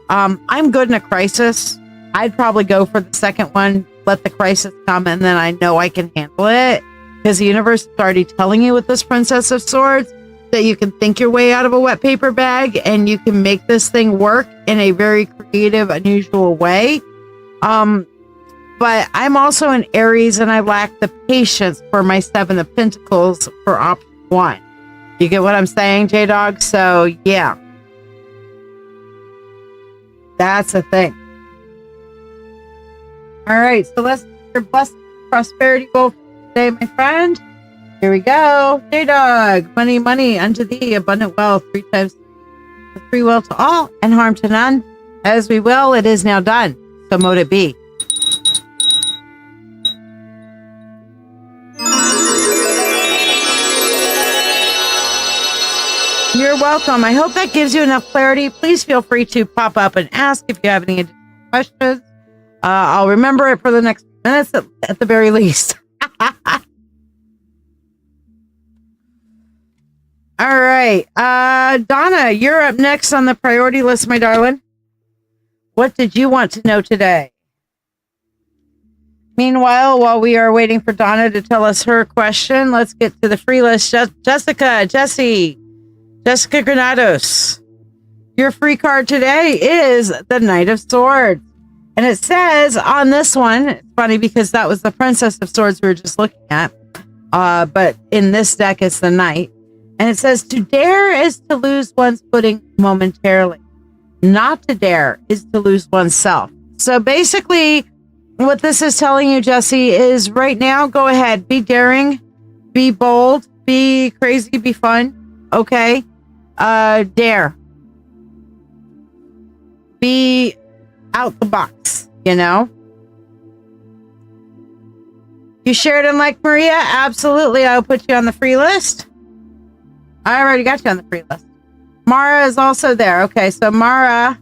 I'm good in a crisis. I'd probably go for the second one, let the crisis come, and then I know I can handle it. Because the universe is already telling you with this Princess of Swords that you can think your way out of a wet paper bag and you can make this thing work in a very creative, unusual way. But I'm also an Aries and I lack the patience for my Seven of Pentacles for option one. You get what I'm saying, J-Dog? So, yeah. That's a thing. All right, so let's get your blessing prosperity goal for today, my friend. Here we go. J-Dog, money, money unto thee, abundant wealth, 3 times free will to all and harm to none. As we will, it is now done. So mote it be. You're welcome. I hope that gives you enough clarity. Please feel free to pop up and ask if you have any additional questions. I'll remember it for the next minutes at the very least. All right. Donna, you're up next on the priority list, my darling. What did you want to know today? Meanwhile, while we are waiting for Donna to tell us her question, let's get to the free list. Jessica Granados. Your free card today is the Knight of Swords. And it says on this one, it's funny because that was the Princess of Swords we were just looking at. But in this deck, it's the Knight. And it says to dare is to lose one's footing momentarily. Not to dare is to lose oneself. So basically, what this is telling you, Jesse, is right now, go ahead, be daring, be bold, be crazy, be fun. Okay? Dare. Be out the box, you know? You shared in like Maria? Absolutely. I'll put you on the free list. I already got you on the free list. Mara is also there. Okay, so Mara,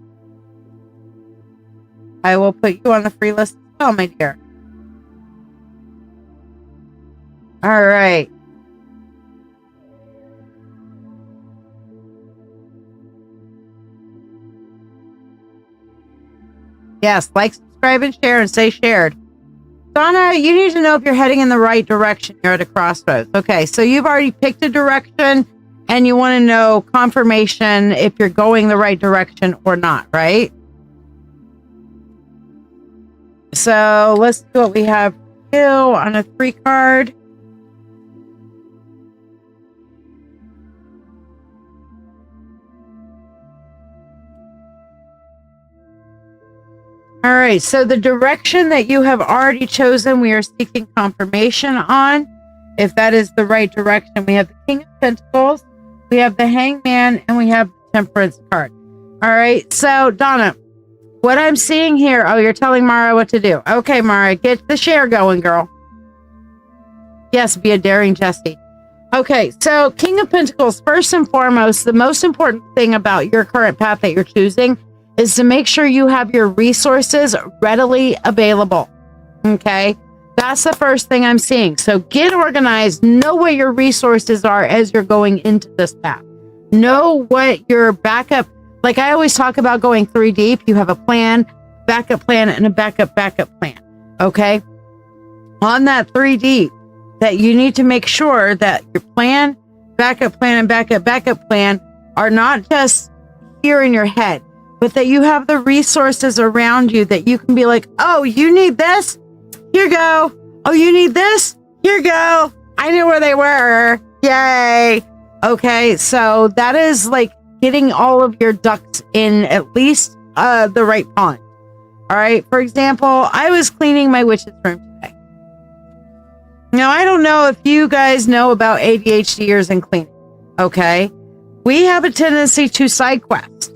I will put you on the free list as well, my dear. All right. Yes, like, subscribe, and share, and say shared. Donna, you need to know if you're heading in the right direction. You're at a crossroads. Okay, so you've already picked a direction, and you want to know confirmation if you're going the right direction or not, right? So let's see what we have for you on a 3 card. All right, so the direction that you have already chosen, we are seeking confirmation on if that is the right direction. We have the King of Pentacles, we have the Hangman, and we have the Temperance card. All right, so Donna, what I'm seeing here, oh, you're telling Mara what to do. Okay, Mara, get the share going, girl. Yes, be a daring Jessie. Okay, so King of Pentacles, first and foremost, the most important thing about your current path that you're choosing is to make sure you have your resources readily available. Okay, that's the first thing I'm seeing. So get organized, know what your resources are as you're going into this path. Know what your backup, like I always talk about going 3 deep. You have a plan, backup plan, and a backup plan. Okay, on that 3 deep, that you need to make sure that your plan, backup plan, and backup plan are not just here in your head, but that you have the resources around you that you can be like, oh, you need this? Here you go. Oh, you need this? Here you go. I knew where they were. Yay. Okay, so that is like getting all of your ducks in at least the right pond. All right, for example, I was cleaning my witch's room today. Now, I don't know if you guys know about ADHDers and cleaning. Okay, we have a tendency to side quest.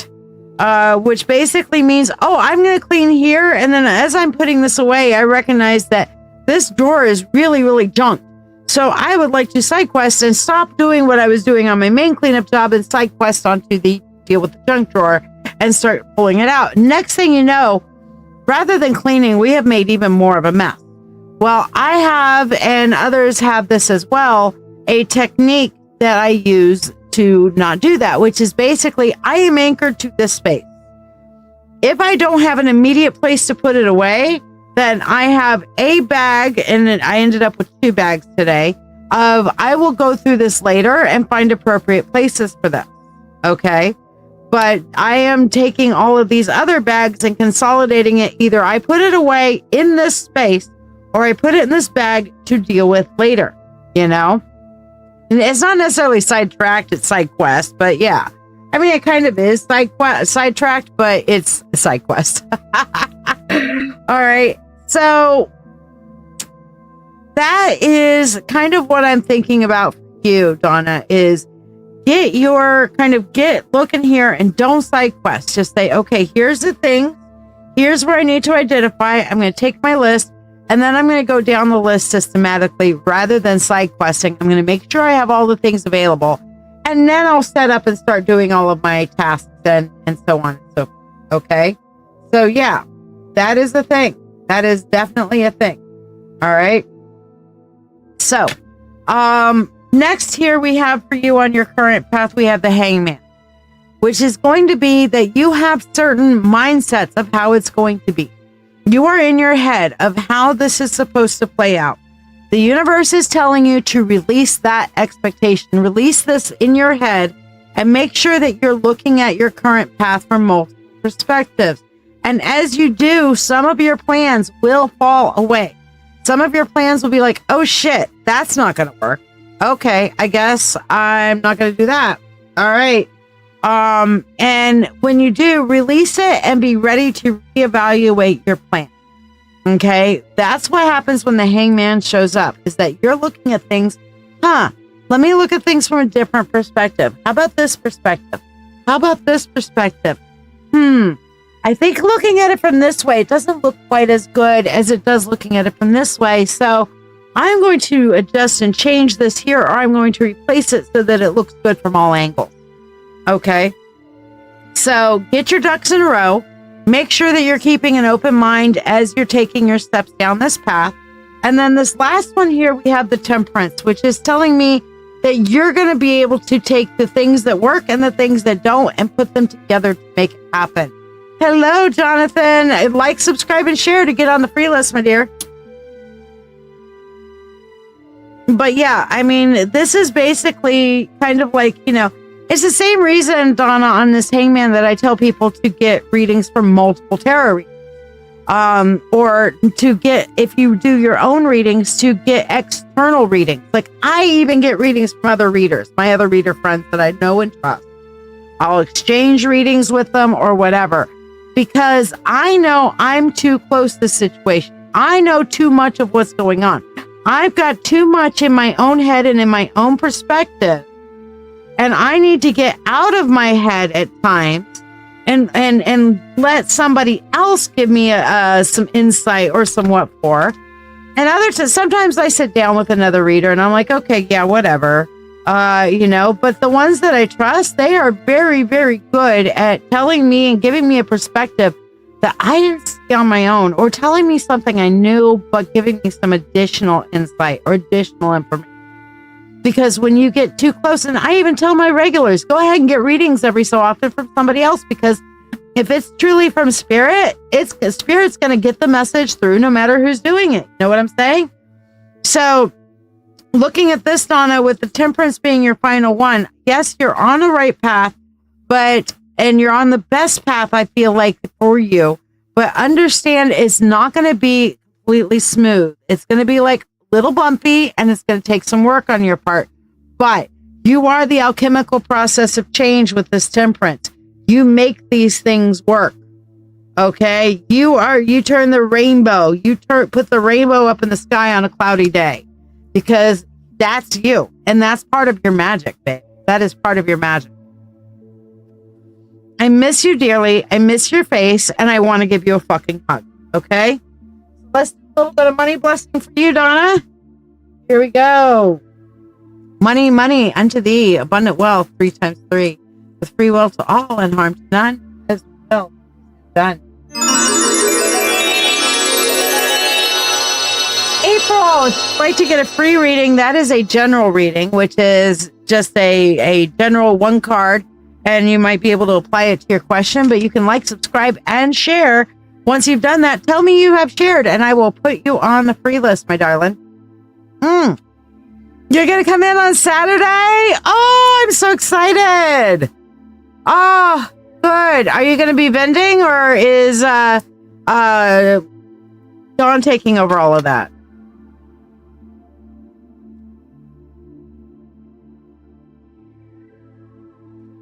Which basically means, oh, I'm going to clean here. And then as I'm putting this away, I recognize that this drawer is really, really junk. So I would like to side quest and stop doing what I was doing on my main cleanup job and side quest onto the deal with the junk drawer and start pulling it out. Next thing you know, rather than cleaning, we have made even more of a mess. Well, I have, and others have this as well, a technique that I use to not do that, which is basically I am anchored to this space. If I don't have an immediate place to put it away, then I have a bag, and I ended up with 2 bags today of I will go through this later and find appropriate places for them. Okay. But I am taking all of these other bags and consolidating it. Either I put it away in this space or I put it in this bag to deal with later, you know? And it's not necessarily sidetracked, it's side quest, but yeah. I mean, it kind of is sidetracked, but it's a side quest. All right. So that is kind of what I'm thinking about for you, Donna, is get looking here and don't side quest. Just say, okay, here's the thing. Here's where I need to identify. I'm going to take my list. And then I'm going to go down the list systematically rather than side questing. I'm going to make sure I have all the things available. And then I'll set up and start doing all of my tasks and so on and so forth. Okay. So yeah, that is the thing. That is definitely a thing. All right. So, next here we have for you on your current path, we have the Hangman, which is going to be that you have certain mindsets of how it's going to be. You are in your head of how this is supposed to play out. The universe is telling you to release that expectation, release this in your head, and make sure that you're looking at your current path from multiple perspectives. And as you do, some of your plans will fall away. Some of your plans will be like, oh shit, that's not going to work. Okay, I guess I'm not going to do that. All right. And when you do, release it and be ready to reevaluate your plan. Okay, that's what happens when the hangman shows up, is that you're looking at things. Let me look at things from a different perspective. How about this perspective? How about this perspective? I think looking at it from this way, it doesn't look quite as good as it does looking at it from this way. So I'm going to adjust and change this here, or I'm going to replace it so that it looks good from all angles. Okay. So get your ducks in a row. Make sure that you're keeping an open mind as you're taking your steps down this path. And then this last one here, we have the temperance, which is telling me that you're going to be able to take the things that work and the things that don't and put them together to make it happen. Hello, Jonathan. Like, subscribe, and share to get on the free list, my dear. But yeah, I mean, this is basically kind of like, it's the same reason, Donna, on this hangman that I tell people to get readings from multiple tarot readings. Or to get, if you do your own readings, to get external readings. Like I even get readings from other readers, my other reader friends that I know and trust. I'll exchange readings with them or whatever, because I know I'm too close to the situation. I know too much of what's going on. I've got too much in my own head and in my own perspective. And I need to get out of my head at times and let somebody else give me some insight or some what for. And other times, sometimes I sit down with another reader and I'm like, okay, yeah, whatever. But the ones that I trust, they are very, very good at telling me and giving me a perspective that I didn't see on my own, or telling me something I knew, but giving me some additional insight or additional information. Because when you get too close, and I even tell my regulars, go ahead and get readings every so often from somebody else, because if it's truly from spirit, spirit's going to get the message through no matter who's doing it. You know what I'm saying? So looking at this, Donna, with the temperance being your final one, yes, you're on the right path, and you're on the best path, I feel like, for you, but understand it's not going to be completely smooth. It's going to be like little bumpy, and it's going to take some work on your part, but you are the alchemical process of change with this temperance. You make these things work. Okay. You turn the rainbow, put the rainbow up in the sky on a cloudy day, because that's you. And that's part of your magic, babe. That is part of your magic. I miss you dearly. I miss your face, and I want to give you a fucking hug. Okay. Let's do a little bit of money blessing for you, Donna. Here we go. Money, money unto thee, abundant wealth, 3 times 3, with free will to all and harm to none, as well done. April, if you'd like to get a free reading, that is a general reading, which is just a general one card, and you might be able to apply it to your question, but you can like, subscribe, and share. Once you've done that, tell me you have shared, and I will put you on the free list, my darling. You're going to come in on Saturday? Oh, I'm so excited. Oh, good. Are you going to be vending, or is Dawn taking over all of that?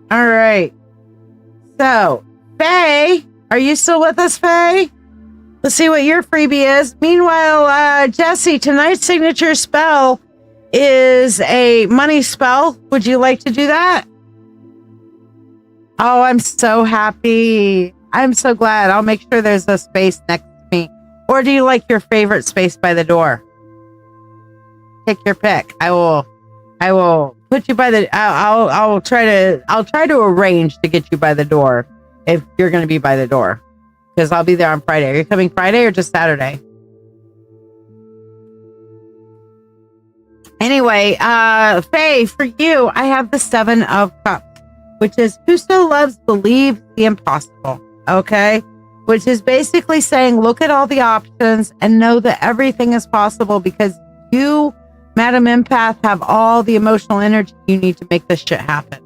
All right. So, Faye, are you still with us, Faye? Let's see what your freebie is. Meanwhile, Jesse, tonight's signature spell is a money spell. Would you like to do that? Oh, I'm so happy. I'm so glad. I'll make sure there's a space next to me. Or do you like your favorite space by the door? Pick your pick. I will put you by the, I'll try to arrange to get you by the door if you're going to be by the door, because I'll be there on Friday. Are you coming Friday or just Saturday? Anyway, Faye, for you, I have the 7 of Cups, which is whoso loves believes the impossible. Okay. Which is basically saying, look at all the options and know that everything is possible, because you, Madam Empath, have all the emotional energy you need to make this shit happen.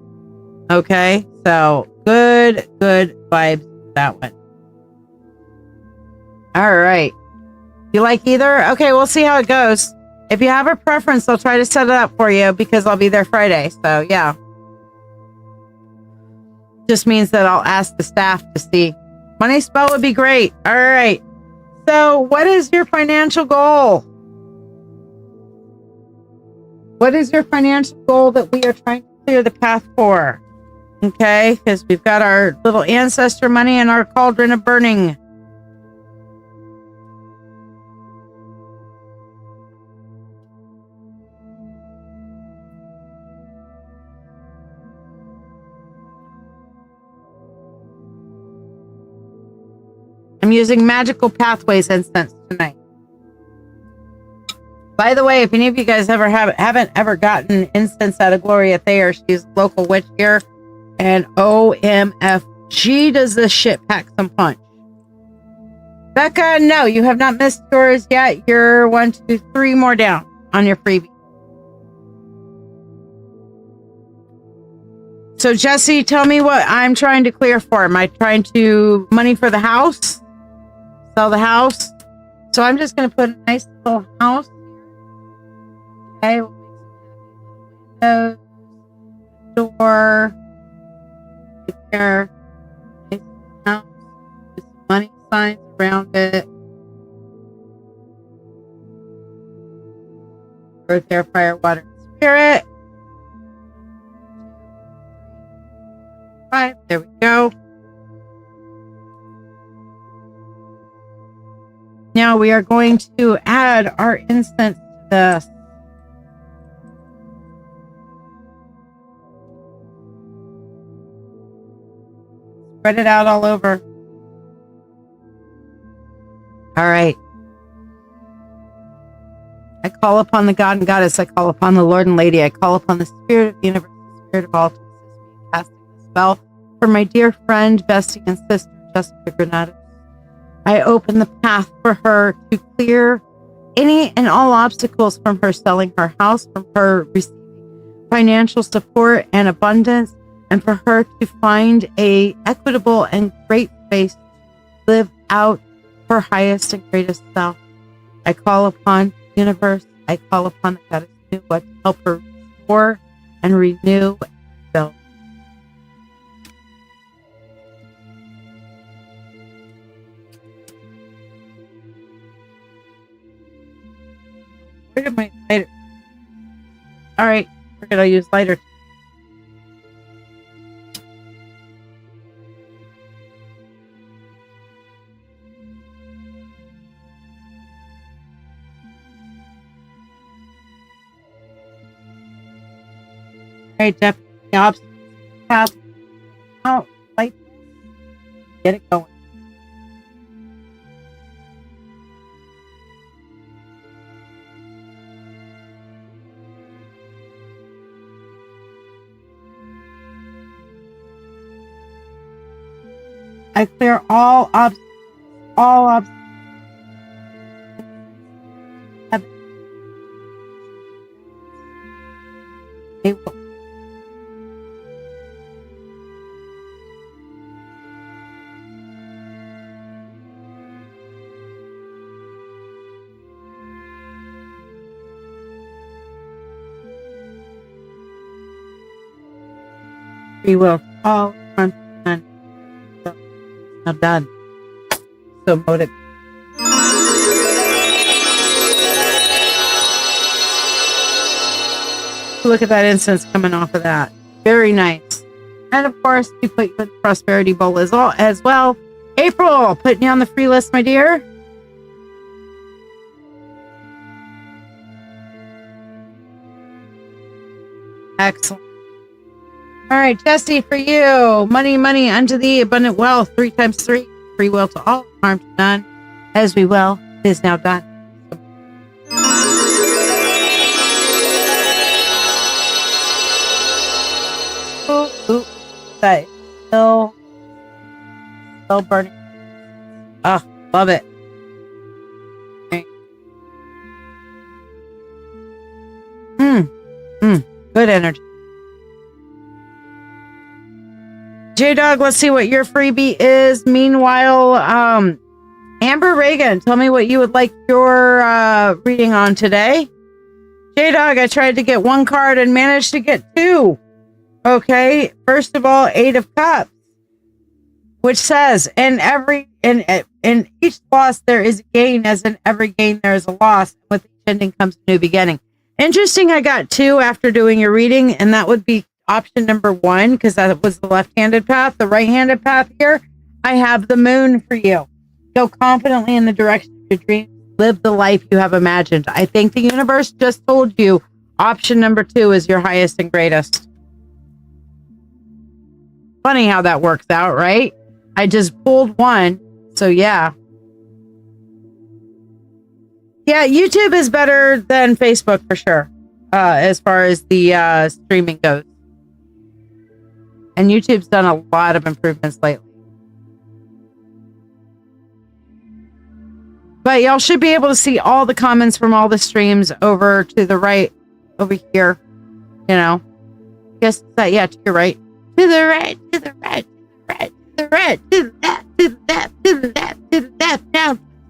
Okay. So good vibes that one. All right. You like either? Okay. We'll see how it goes. If you have a preference, I'll try to set it up for you because I'll be there Friday. So yeah. Just means that I'll ask the staff to see. Money spell would be great. All right. So what is your financial goal? What is your financial goal that we are trying to clear the path for? Okay, because we've got our little ancestor money and our cauldron of burning. I'm using magical pathways incense tonight. By the way, if any of you guys haven't ever gotten incense out of Gloria Thayer, she's a local witch here, and OMFG does this shit pack some punch. Becca, no, you have not missed yours yet. You're 1, 2, 3 more down on your freebie. So Jesse, tell me what I'm trying to clear for. Am I trying to money for the house? Sell the house? So I'm just going to put a nice little house. Okay, we'll make some windows, door, right there, nice house, with some money signs around it. Earth, air, fire, water, spirit. 5, there we go. Now we are going to add our incense to this. Spread it out all over. All right. I call upon the God and Goddess. I call upon the Lord and Lady. I call upon the Spirit of the universe, the Spirit of all, to assist me in casting the spell for my dear friend, bestie, and sister, Jessica Granada. I open the path for her to clear any and all obstacles from her selling her house, from her receiving financial support and abundance, and for her to find a equitable and great space to live out her highest and greatest self. I call upon the universe. I call upon the Goddess to help her restore and renew and build. Where did my lighter? All right, we're gonna use lighter. All right, definitely obstacles path out, light, get it going. I clear all obstacles, all obstacles. They will. We will all front and now done. So motive. Look at that incense coming off of that. Very nice. And of course, we put you in the prosperity bowl as well. April, putting you on the free list, my dear. Excellent. All right, Jesse, for you. Money, money unto thee, abundant wealth, 3 times 3. Free will to all, harm to none. As we will, it is now done. Ooh, that is still burning. Ah, love it. Okay. Good energy. J-Dog, let's see what your freebie is. Meanwhile, Amber Reagan, tell me what you would like your reading on today. J-Dog, I tried to get one card and managed to get two. Okay, first of all, 8 of Cups, which says, in each loss there is a gain, as in every gain there is a loss. With each ending comes a new beginning. Interesting, I got 2 after doing your reading, and that would be option number 1, because that was the left-handed path. The right-handed path here, I have the moon for you. Go confidently in the direction of your dreams. Live the life you have imagined. I think the universe just told you option number 2 is your highest and greatest. Funny how that works out, right? I just pulled 1. So yeah. Yeah, YouTube is better than Facebook for sure. As far as the streaming goes. And YouTube's done a lot of improvements lately. But y'all should be able to see all the comments from all the streams over to the right, over here. You know, guess that, yeah, to your right. To the right, to the right, to the right, to the right, to the left, to the left, to the left, to the left.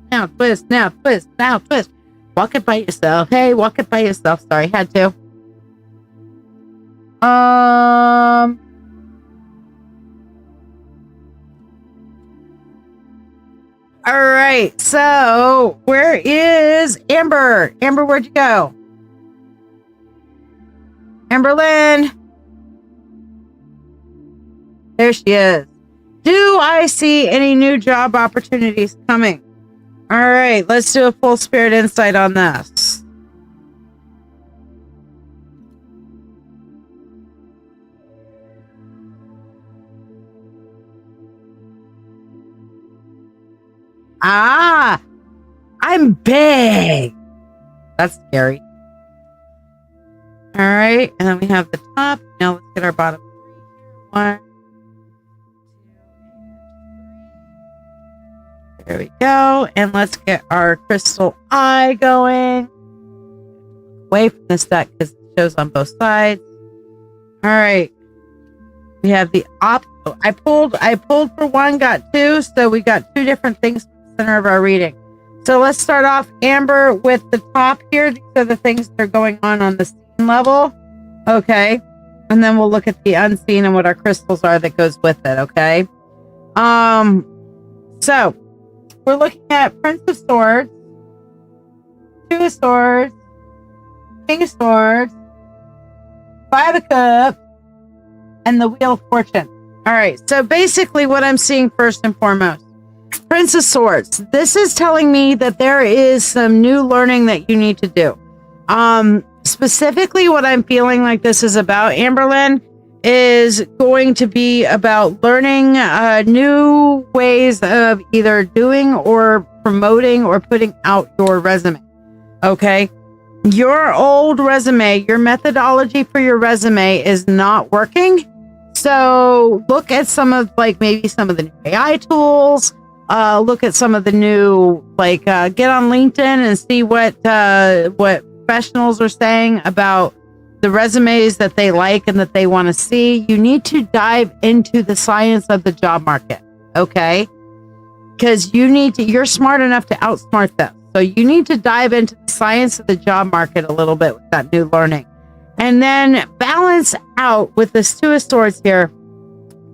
Now twist, now twist, now twist. Walk it by yourself. Hey, walk it by yourself. Sorry, had to. All right, so where is Amber? Amber, where'd you go? Amberlynn. There she is. Do I see any new job opportunities coming? All right, let's do a full spirit insight on this. Ah, I'm big. That's scary. All right, and then we have the top. Now let's get our bottom 3 here. 1, 2, 3. There we go. And let's get our crystal eye going. Away from this deck because it shows on both sides. All right. We have the I pulled for 1, got 2, so we got 2 different things from the center of our reading. So let's start off, Amber, with the top here. These are the things that are going on the scene level. Okay. And then we'll look at the unseen and what our crystals are that goes with it. Okay. So we're looking at Prince of Swords, 2 of Swords, King of Swords, 5 of Cups, and the Wheel of Fortune. All right. So basically what I'm seeing first and foremost, Prince of Swords. This is telling me that there is some new learning that you need to do. Specifically what I'm feeling like this is about, Amberlynn, is going to be about learning new ways of either doing or promoting or putting out your resume. Okay. Your old resume, your methodology for your resume is not working. So look at some of maybe some of the new AI tools. Look at some of the new, get on LinkedIn and see what professionals are saying about the resumes that they like and that they want to see. You need to dive into the science of the job market. Okay. Because you're smart enough to outsmart them. So you need to dive into the science of the job market a little bit with that new learning. And then balance out with this 2 of Swords here,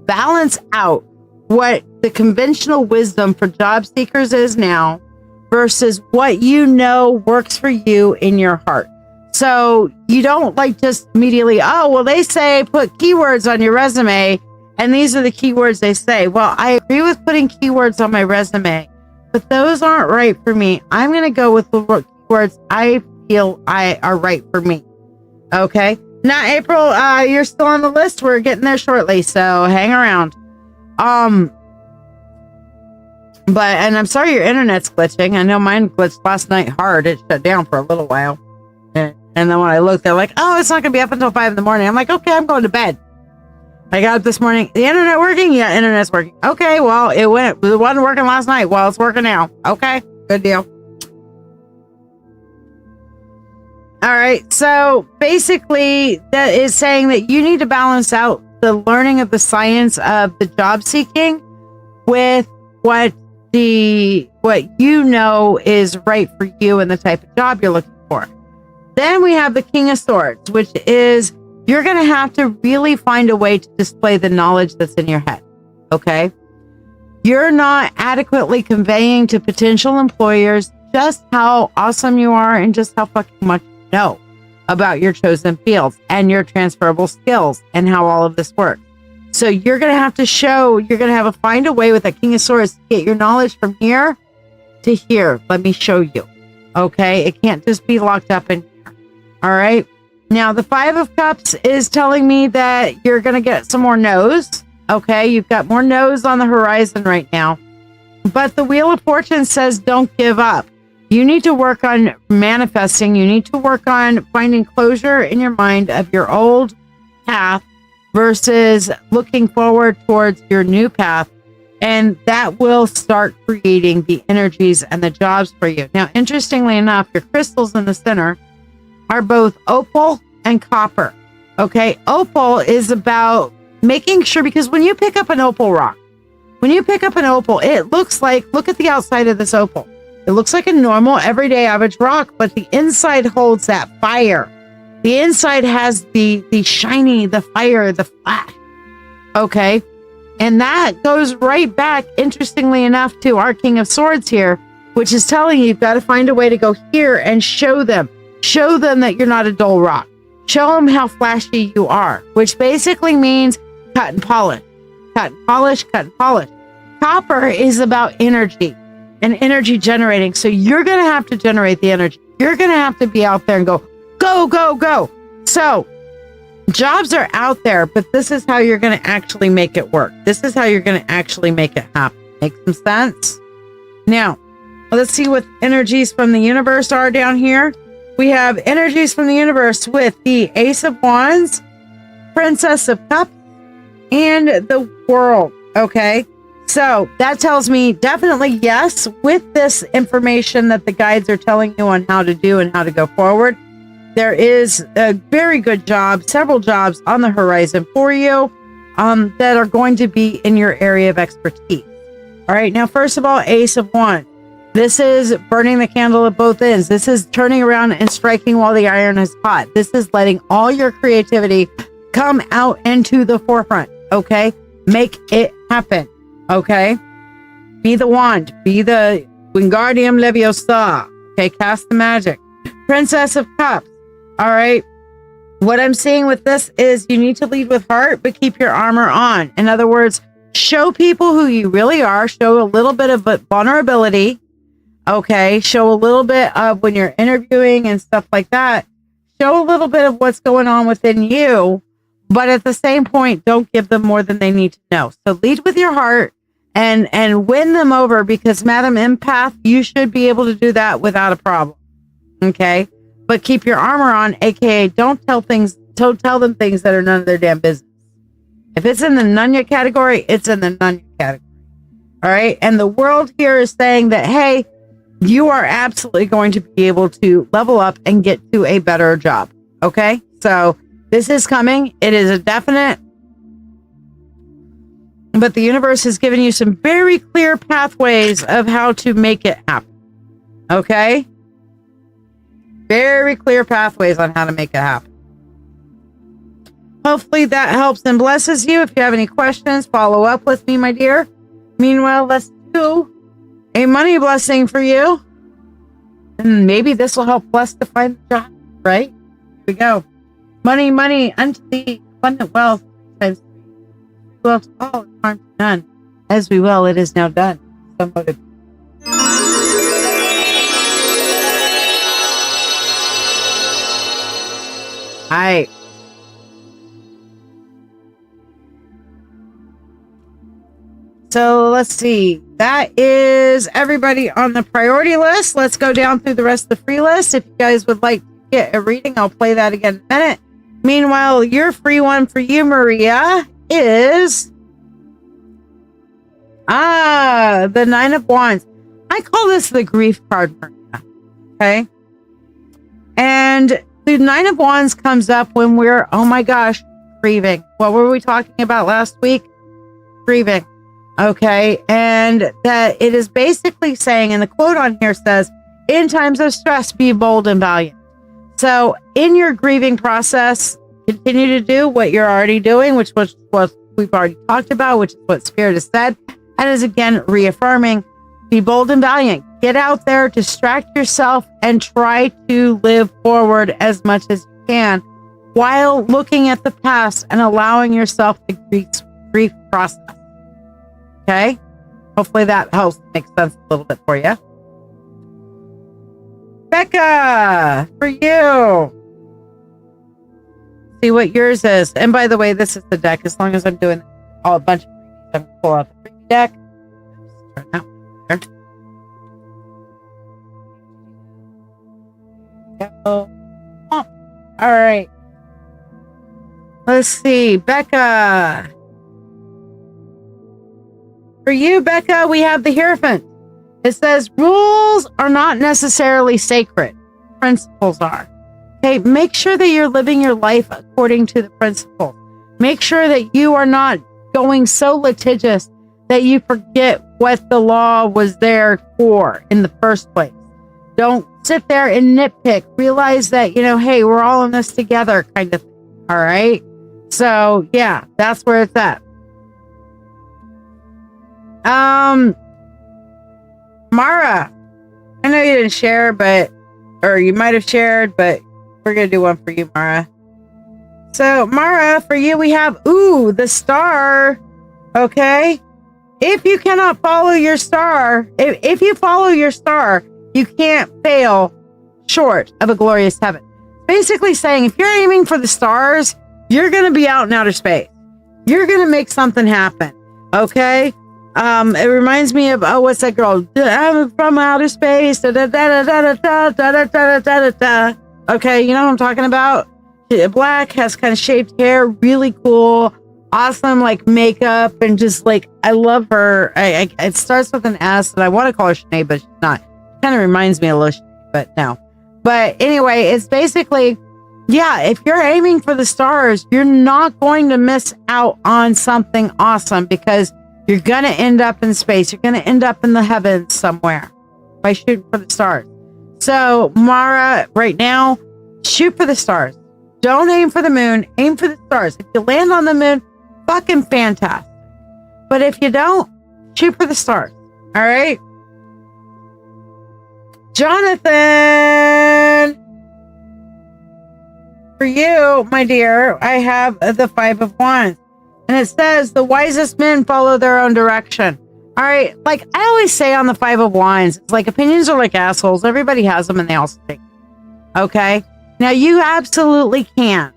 balance out what the conventional wisdom for job seekers is now versus what you know works for you in your heart. So you don't just immediately, oh, well, they say put keywords on your resume and these are the keywords they say. Well, I agree with putting keywords on my resume, but those aren't right for me. I'm going to go with the keywords I feel are right for me. Okay. Now, April, you're still on the list. We're getting there shortly, so hang around. And I'm sorry your internet's glitching. I know mine glitched last night hard. It shut down for a little while. And then when I looked, they're like, oh, it's not going to be up until 5 a.m. I'm like, okay, I'm going to bed. I got up this morning. The internet working? Yeah, internet's working. Okay, well, it wasn't working last night. Well, it's working now. Okay, good deal. All right, so basically that is saying that you need to balance out the learning of the science of the job seeking with what you know is right for you and the type of job you're looking for. Then we have the King of Swords, which is you're going to have to really find a way to display the knowledge that's in your head. Okay. You're not adequately conveying to potential employers just how awesome you are and just how fucking much you know about your chosen fields and your transferable skills and how all of this works. So you're going to have to find a way with that King of Swords to get your knowledge from here to here. Let me show you. Okay. It can't just be locked up in here. All right. Now the Five of Cups is telling me that you're going to get some more no's. Okay. You've got more no's on the horizon right now, but the Wheel of Fortune says, don't give up. You need to work on manifesting. You need to work on finding closure in your mind of your old path versus looking forward towards your new path. And that will start creating the energies and the jobs for you. Now, interestingly enough, your crystals in the center are both opal and copper. Okay. Opal is about making sure, because when you pick up an opal rock, it looks like, look at the outside of this opal. It looks like a normal everyday average rock, but the inside holds that fire. The inside has the shiny, the fire, the flash. Okay. And that goes right back, interestingly enough, to our King of Swords here, which is telling you you've got to find a way to go here and show them that you're not a dull rock. Show them how flashy you are, which basically means cut and polish, cut and polish, cut and polish. Copper is about energy and energy generating. So you're going to have to generate the energy. You're going to have to be out there and go, go, go, go. So jobs are out there, but this is how you're going to actually make it work. This is how you're going to actually make it happen. Make some sense? Now, let's see what energies from the universe are down here. We have energies from the universe with the Ace of Wands, Princess of Cups, and the World. Okay. So that tells me definitely yes, with this information that the guides are telling you on how to do and how to go forward. There is a very good job, several jobs on the horizon for you that are going to be in your area of expertise. All right. Now, first of all, Ace of Wands. This is burning the candle at both ends. This is turning around and striking while the iron is hot. This is letting all your creativity come out into the forefront. Okay. Make it happen. Okay. Be the wand. Be the Wingardium Leviosa. Okay. Cast the magic. Princess of Cups. All right. What I'm seeing with this is you need to lead with heart, but keep your armor on. In other words, show people who you really are. Show a little bit of vulnerability. Okay. Show a little bit of when you're interviewing and stuff like that. Show a little bit of what's going on within you, but at the same point, don't give them more than they need to know. So lead with your heart and win them over, because Madam Empath, you should be able to do that without a problem. Okay. But keep your armor on, aka don't tell them things that are none of their damn business. If it's in the Nunya category, it's in the Nunya category. All right. And the World here is saying that, hey, you are absolutely going to be able to level up and get to a better job. Okay. So this is coming. It is a definite. But the universe has given you some very clear pathways of how to make it happen. Okay. Very clear pathways on how to make it happen. Hopefully that helps and blesses you. If you have any questions, follow up with me, my dear. Meanwhile, let's do a money blessing for you. And maybe this will help bless to find the job, right? Here we go. Money, money, unto thee, abundant wealth, times three. Well, to all, and harm to none. As we will, it is now done. So motive. All right. So let's see. That is everybody on the priority list. Let's go down through the rest of the free list. If you guys would like to get a reading, I'll play that again in a minute. Meanwhile, your free one for you, Maria, is the Nine of Wands. I call this the grief card, Maria. Okay. And the Nine of Wands comes up when we're, oh my gosh, grieving. What were we talking about last week? Grieving. Okay. And that it is basically saying, and the quote on here says, in times of stress, be bold and valiant. So in your grieving process, continue to do what you're already doing, which was what we've already talked about, which is what Spirit has said, and is again reaffirming, be bold and valiant. Get out there, distract yourself, and try to live forward as much as you can while looking at the past and allowing yourself the grief process. Okay? Hopefully that helps make sense a little bit for you. Becca, for you. See what yours is. And by the way, this is the deck. As long as I'm doing a bunch of freebies, I'm going to pull out the freebie deck. Turn that one there. Go. Oh. All right. Let's see. Becca. For you, Becca, we have the Hierophant. It says, rules are not necessarily sacred. Principles are. Okay, make sure that you're living your life according to the principles. Make sure that you are not going so litigious that you forget what the law was there for in the first place. Don't sit there and nitpick. Realize that, hey, we're all in this together kind of thing. All right? So, yeah, that's where it's at. Mara, I know you didn't share, or you might have shared, but we're going to do one for you, Mara. So, Mara, for you, we have, the star. Okay. If you cannot follow your star, if you follow your star, you can't fail short of a glorious heaven. Basically saying, if you're aiming for the stars, you're going to be out in outer space. You're going to make something happen. Okay. It reminds me of, what's that girl? I'm from outer space. Da, da, da, da, da, da, da, da, da, da. Okay, you know what I'm talking about? Black, has kind of shaved hair, really cool, awesome, like makeup, and just like, I love her. It starts with an S, and I want to call her Sinead, but she's not. Kind of reminds me of Sinead, but no. But anyway, it's basically, yeah, if you're aiming for the stars, you're not going to miss out on something awesome, because you're going to end up in space. You're going to end up in the heavens somewhere by shooting for the stars. So, Mara, right now, shoot for the stars. Don't aim for the moon. Aim for the stars. If you land on the moon, fucking fantastic. But if you don't, shoot for the stars. All right? Jonathan, for you, my dear, I have the Five of Wands. And it says, the wisest men follow their own direction. All right. Like I always say on the Five of Wands, it's like opinions are like assholes. Everybody has them and they all stink. Okay. Now you absolutely can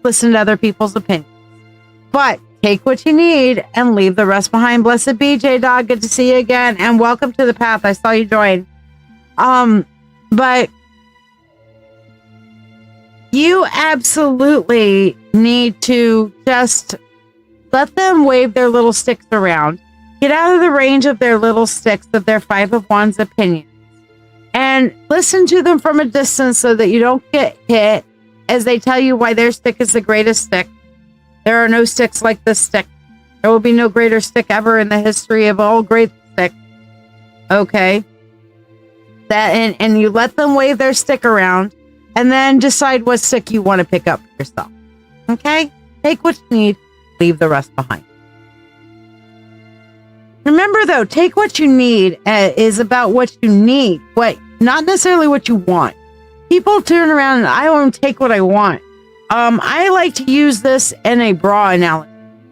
listen to other people's opinions, but take what you need and leave the rest behind. Blessed be, J-Dog. Good to see you again. And welcome to the path. I saw you join. But you absolutely need to just let them wave their little sticks around. Get out of the range of their little sticks, of their Five of Wands opinions, and listen to them from a distance so that you don't get hit as they tell you why their stick is the greatest stick. There are no sticks like this stick. There will be no greater stick ever in the history of all great sticks. Okay. And you let them wave their stick around and then decide what stick you want to pick up for yourself. Okay? Take what you need. Leave the rest behind. Remember though, take what you need is about what you need, not necessarily what you want. People turn around and I won't take what I want. I like to use this in a bra analogy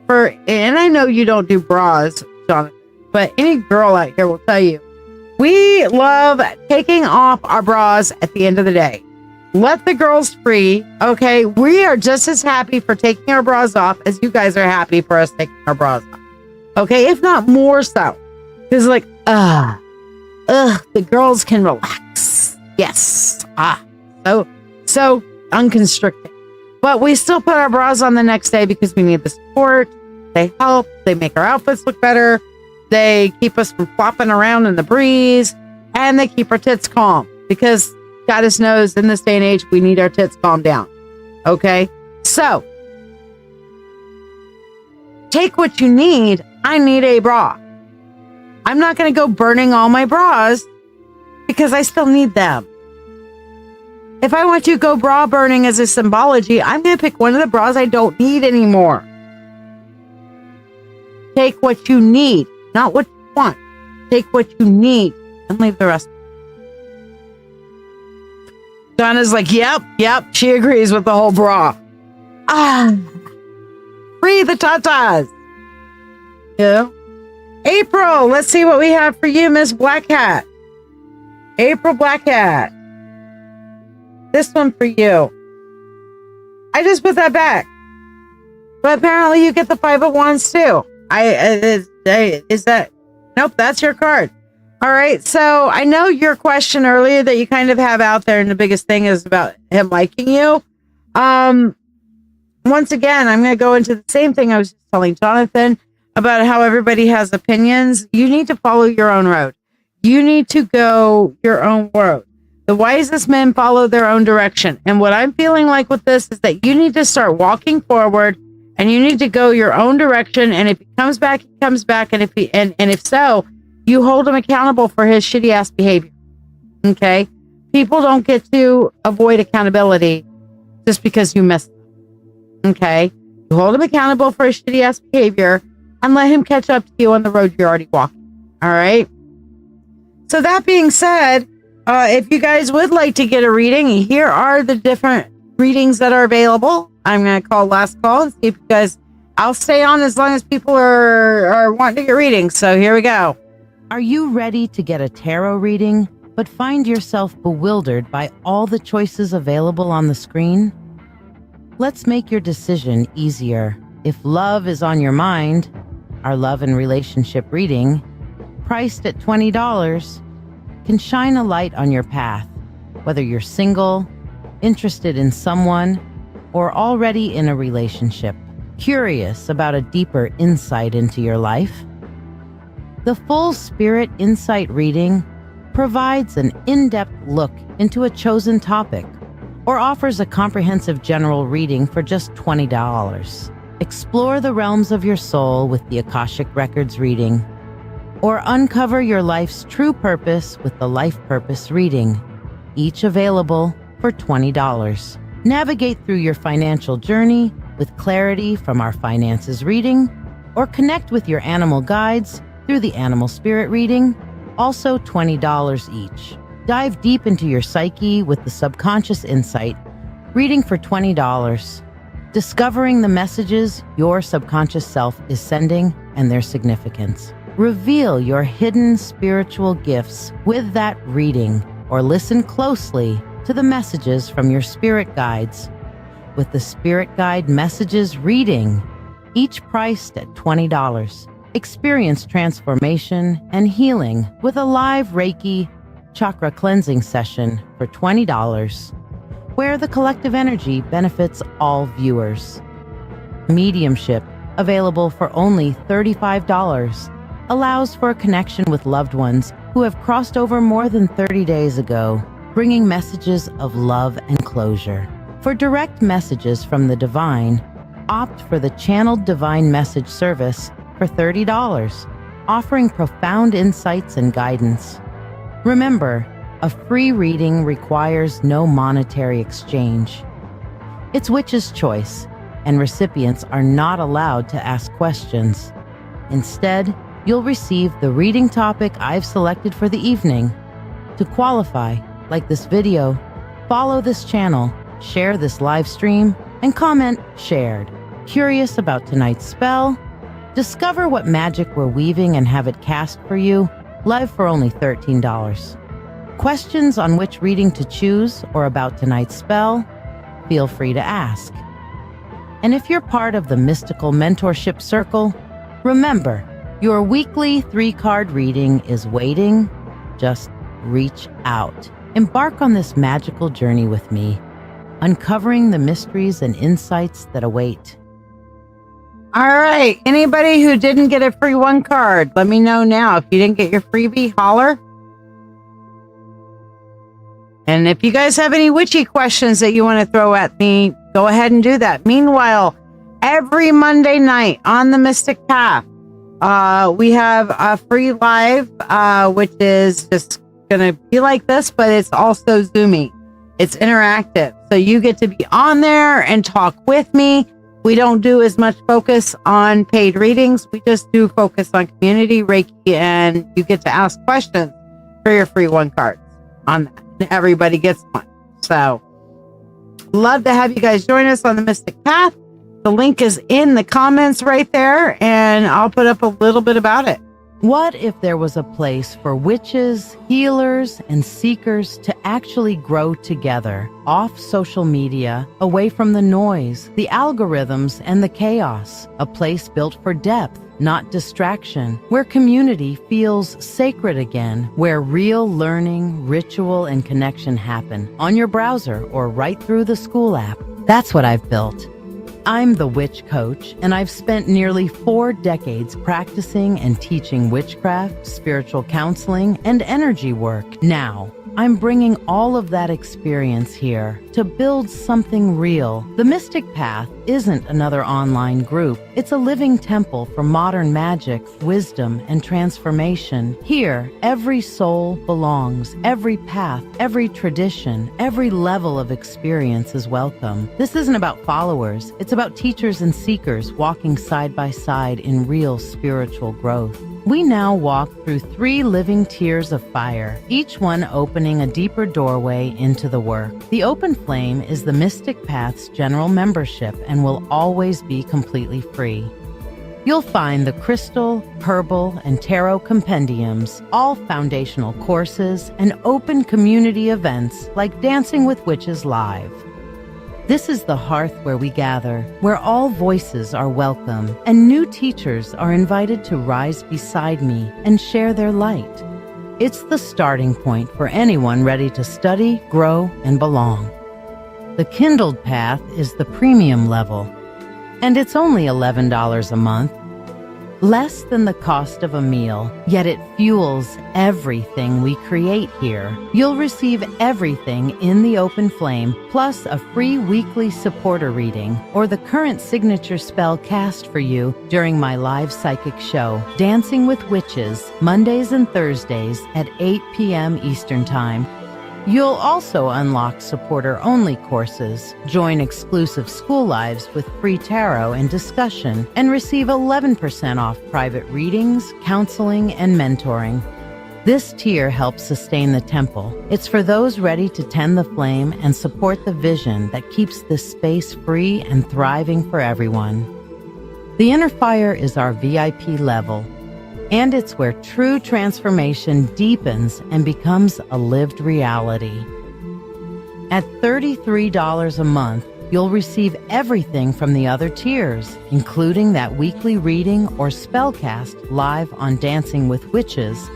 and I know you don't do bras, Jonathan, but any girl out here will tell you, we love taking off our bras at the end of the day. Let the girls free. Okay. We are just as happy for taking our bras off as you guys are happy for us taking our bras off. Okay. If not more so. Because like, the girls can relax. Yes. So unconstricted. But we still put our bras on the next day because we need the support. They help. They make our outfits look better. They keep us from flopping around in the breeze. And they keep our tits calm. Because Goddess knows in this day and age, we need our tits calmed down. Okay? So, take what you need. I need a bra. I'm not going to go burning all my bras because I still need them. If I want to go bra burning as a symbology, I'm going to pick one of the bras I don't need anymore. Take what you need, not what you want. Take what you need and leave the rest. Donna's like, yep. She agrees with the whole bra. Free the tatas. Yeah. April, let's see what we have for you, Miss Black Hat. April Black Hat. This one for you. I just put that back. But apparently you get the Five of Wands too. Is that? Nope, that's your card. All right. So I know your question earlier that you kind of have out there, and the biggest thing is about him liking you. Once again, I'm going to go into the same thing I was just telling Jonathan about how everybody has opinions. You need to follow your own road. You need to go your own road. The wisest men follow their own direction. And what I'm feeling like with this is that you need to start walking forward, and you need to go your own direction. And if he comes back, he comes back. And if so, you hold him accountable for his shitty ass behavior. Okay. People don't get to avoid accountability just because you messed up. Okay. You hold him accountable for his shitty ass behavior and let him catch up to you on the road you're already walking. All right. So that being said, if you guys would like to get a reading, here are the different readings that are available. I'm going to call last call and see if you guys, I'll stay on as long as people are wanting to get readings. So here we go. Are you ready to get a tarot reading, but find yourself bewildered by all the choices available on the screen? Let's make your decision easier. If love is on your mind, our love and relationship reading, priced at $20, can shine a light on your path, whether you're single, interested in someone, or already in a relationship, curious about a deeper insight into your life. The Full Spirit Insight reading provides an in-depth look into a chosen topic or offers a comprehensive general reading for just $20. Explore the realms of your soul with the Akashic Records reading, or uncover your life's true purpose with the Life Purpose reading, each available for $20. Navigate through your financial journey with clarity from our finances reading, or connect with your animal guides through the Animal Spirit reading, also $20 each. Dive deep into your psyche with the Subconscious Insight reading for $20. Discovering the messages your subconscious self is sending and their significance. Reveal your hidden spiritual gifts with that reading, or listen closely to the messages from your spirit guides with the Spirit Guide Messages reading, each priced at $20. Experience transformation and healing with a live Reiki chakra cleansing session for $20, where the collective energy benefits all viewers. Mediumship, available for only $35, allows for a connection with loved ones who have crossed over more than 30 days ago, bringing messages of love and closure. For direct messages from the divine, opt for the Channeled Divine Message service for $30, offering profound insights and guidance. Remember, a free reading requires no monetary exchange. It's witch's choice, and recipients are not allowed to ask questions. Instead, you'll receive the reading topic I've selected for the evening. To qualify, like this video, follow this channel, share this live stream, and comment shared. Curious about tonight's spell? Discover what magic we're weaving and have it cast for you, live for only $13. Questions on which reading to choose or about tonight's spell? Feel free to ask. And if you're part of the Mystical Mentorship Circle, remember, your weekly 3-card reading is waiting. Just reach out. Embark on this magical journey with me, uncovering the mysteries and insights that await. All right. Anybody who didn't get a free 1 card, let me know now. If you didn't get your freebie, holler. And if you guys have any witchy questions that you want to throw at me, go ahead and do that. Meanwhile, every Monday night on the Mystic Path, we have a free live, which is just going to be like this, but it's also Zoomy. It's interactive. So you get to be on there and talk with me. We don't do as much focus on paid readings. We just do focus on community Reiki, and you get to ask questions for your free 1 card on that. And everybody gets one. So love to have you guys join us on the Mystic Path. The link is in the comments right there, and I'll put up a little bit about it. What if there was a place for witches, healers, and seekers to actually grow together, off social media, away from the noise, the algorithms, and the chaos? A place built for depth, not distraction, where community feels sacred again, where real learning, ritual, and connection happen on your browser or right through the school app. That's what I've built. I'm the Witch Coach, and I've spent nearly 4 decades practicing and teaching witchcraft, spiritual counseling, and energy work. Now, I'm bringing all of that experience here to build something real. The Mystic Path isn't another online group. It's a living temple for modern magic, wisdom, and transformation. Here, every soul belongs. Every path, every tradition, every level of experience is welcome. This isn't about followers. It's about teachers and seekers walking side by side in real spiritual growth. We now walk through 3 living tiers of fire, each one opening a deeper doorway into the work. The open flame is the Mystic Path's general membership and will always be completely free. You'll find the crystal, herbal, and tarot compendiums, all foundational courses, and open community events like Dancing with Witches Live. This is the hearth where we gather, where all voices are welcome, and new teachers are invited to rise beside me and share their light. It's the starting point for anyone ready to study, grow, and belong. The Kindled Path is the premium level, and it's only $11 a month. Less than the cost of a meal, yet it fuels everything we create here. You'll receive everything in the open flame, plus a free weekly supporter reading, or the current signature spell cast for you during my live psychic show, Dancing with Witches, Mondays and Thursdays at 8 p.m. Eastern Time. You'll also unlock supporter-only courses, join exclusive school lives with free tarot and discussion, and receive 11% off private readings, counseling, and mentoring. This tier helps sustain the temple. It's for those ready to tend the flame and support the vision that keeps this space free and thriving for everyone. The Inner Fire is our VIP level, and it's where true transformation deepens and becomes a lived reality. At $33 a month, you'll receive everything from the other tiers, including that weekly reading or spellcast live on Dancing with Witches,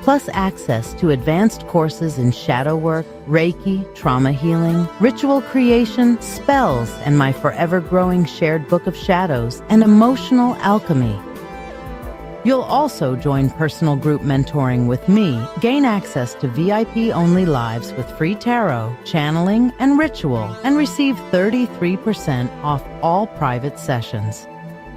plus access to advanced courses in shadow work, Reiki, trauma healing, ritual creation, spells, and my forever growing shared book of shadows and emotional alchemy. You'll also join personal group mentoring with me, gain access to VIP-only lives with free tarot, channeling, and ritual, and receive 33% off all private sessions.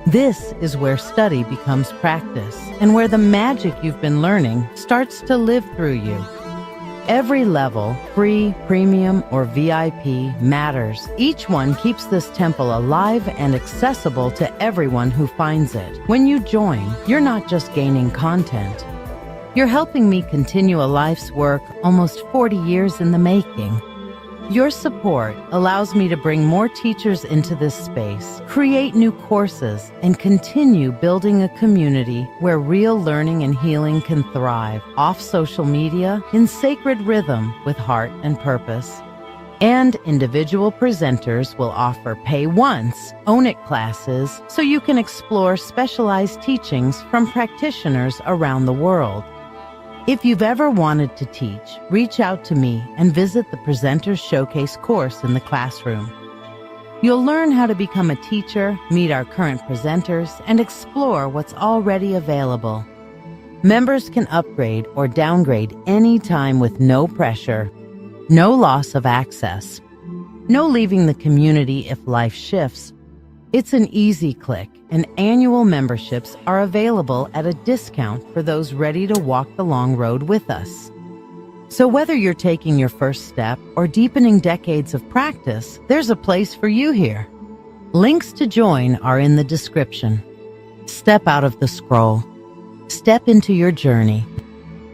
This is where study becomes practice, and where the magic you've been learning starts to live through you. Every level, free, premium, or VIP, matters. Each one keeps this temple alive and accessible to everyone who finds it. When you join, you're not just gaining content. You're helping me continue a life's work almost 40 years in the making. Your support allows me to bring more teachers into this space, create new courses, and continue building a community where real learning and healing can thrive off social media in sacred rhythm with heart and purpose. And individual presenters will offer pay once, own it classes so you can explore specialized teachings from practitioners around the world. If you've ever wanted to teach, reach out to me and visit the Presenters Showcase course in the classroom. You'll learn how to become a teacher, meet our current presenters, and explore what's already available. Members can upgrade or downgrade anytime with no pressure, no loss of access, no leaving the community if life shifts. It's an easy click, and annual memberships are available at a discount for those ready to walk the long road with us. So whether you're taking your first step or deepening decades of practice, there's a place for you here. Links to join are in the description. Step out of the scroll. Step into your journey.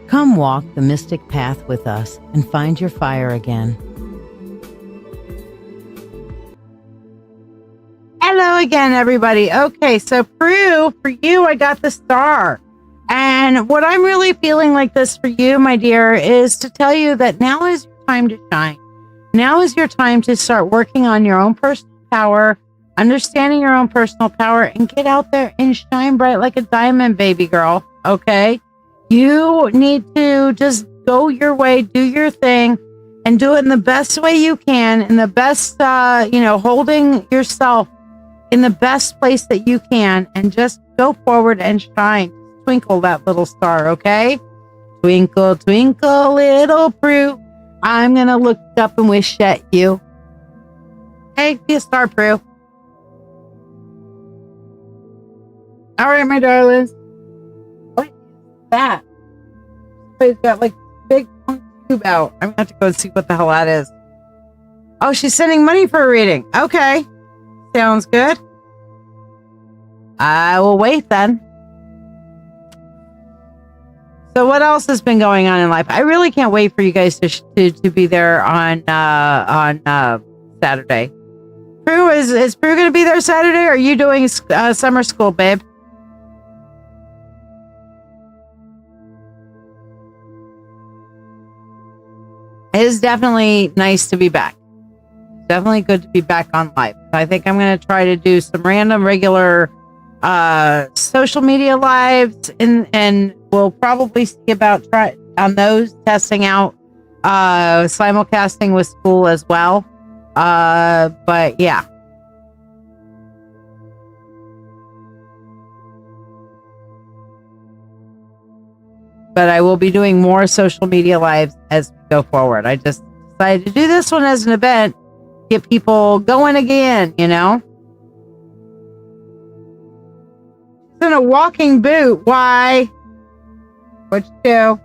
Come walk the mystic path with us and find your fire again. Hello again, everybody. Okay, so Prue, for you, I got the star. And what I'm really feeling like this for you, my dear, is to tell you that now is your time to shine. Now is your time to start working on your own personal power, understanding your own personal power, and get out there and shine bright like a diamond, baby girl. Okay? You need to just go your way, do your thing, and do it in the best way you can, in the best, holding yourself in the best place that you can, and just go forward and shine. Twinkle that little star, okay? Twinkle, twinkle, little Prue. I'm going to look up and wish at you. Hey, be a star, Prue. All right, my darlings. What is that? Somebody's got like a big tube out. I'm going to have to go and see what the hell that is. Oh, she's sending money for a reading. Okay. Sounds good. I will wait then. So what else has been going on in life? I really can't wait for you guys to be there on Saturday. Prue, is Prue going to be there Saturday? Or are you doing summer school, babe? It is definitely nice to be back. Definitely good to be back on live. I think I'm going to try to do some random regular social media lives, and we'll probably see about try on those, testing out simulcasting with school as well. But yeah. But I will be doing more social media lives as we go forward. I just decided to do this one as an event, get people going again, you know. It's in a walking boot. Why? What you do?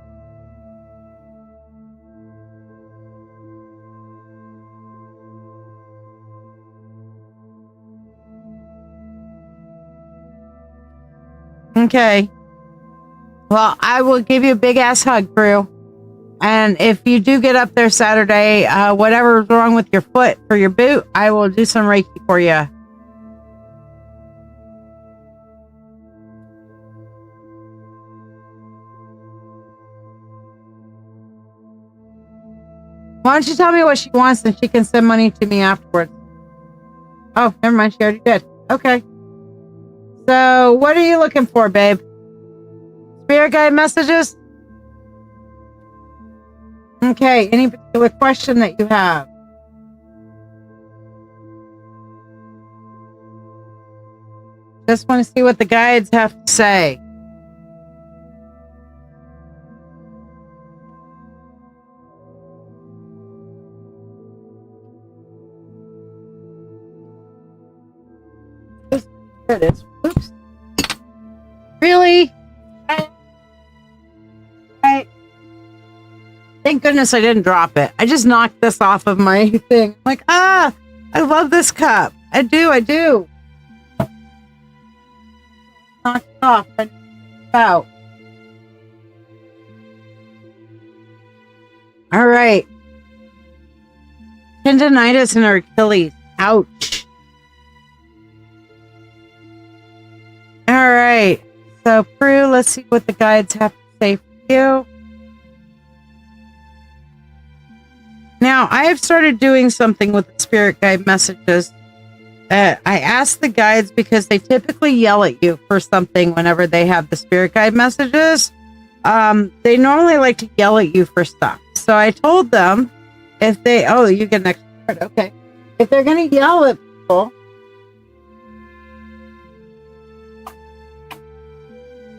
Okay. Well, I will give you a big ass hug, Prue. And if you do get up there Saturday, whatever's wrong with your foot for your boot, I will do some Reiki for you. Why don't you tell me what she wants and she can send money to me afterwards? Oh, never mind. She already did. Okay. So, what are you looking for, babe? Spirit guide messages? Okay. Any particular question that you have? Just want to see what the guides have to say. There it is. Oops. Really? Right. Thank goodness I didn't drop it. I just knocked this off of my thing. I'm like, I love this cup. I do. Knocked it off and out. All right. Tendonitis in her Achilles. Ouch. All right. So, Prue, let's see what the guides have to say for you. Now, I have started doing something with the spirit guide messages. I ask the guides because they typically yell at you for something whenever they have the spirit guide messages. They normally like to yell at you for stuff. So I told them if they, you get an extra card. Okay. If they're going to yell at people,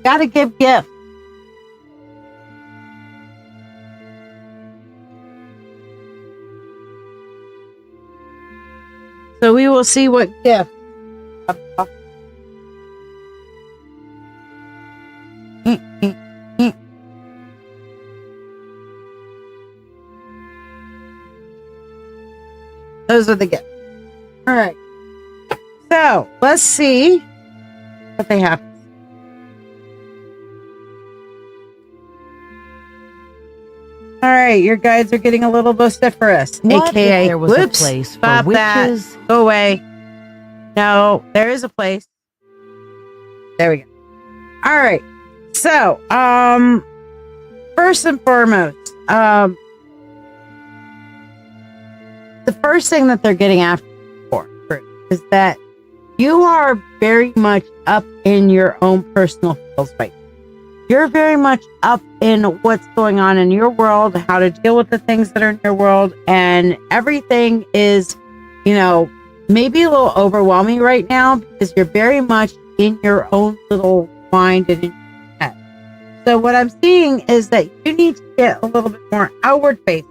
gotta give gifts. So we will see what gift. Those are the gifts. All right. So let's see what they have. All right, your guides are getting a little vociferous, What aka if there was a place for witches? That. Go away. No, there is a place. There we go. All right. So, first and foremost, the first thing that they're getting after for is that you are very much up in your own personal fields right now. You're very much up in what's going on in your world, how to deal with the things that are in your world, and everything is, maybe a little overwhelming right now because you're very much in your own little mind and in your head. So what I'm seeing is that you need to get a little bit more outward facing.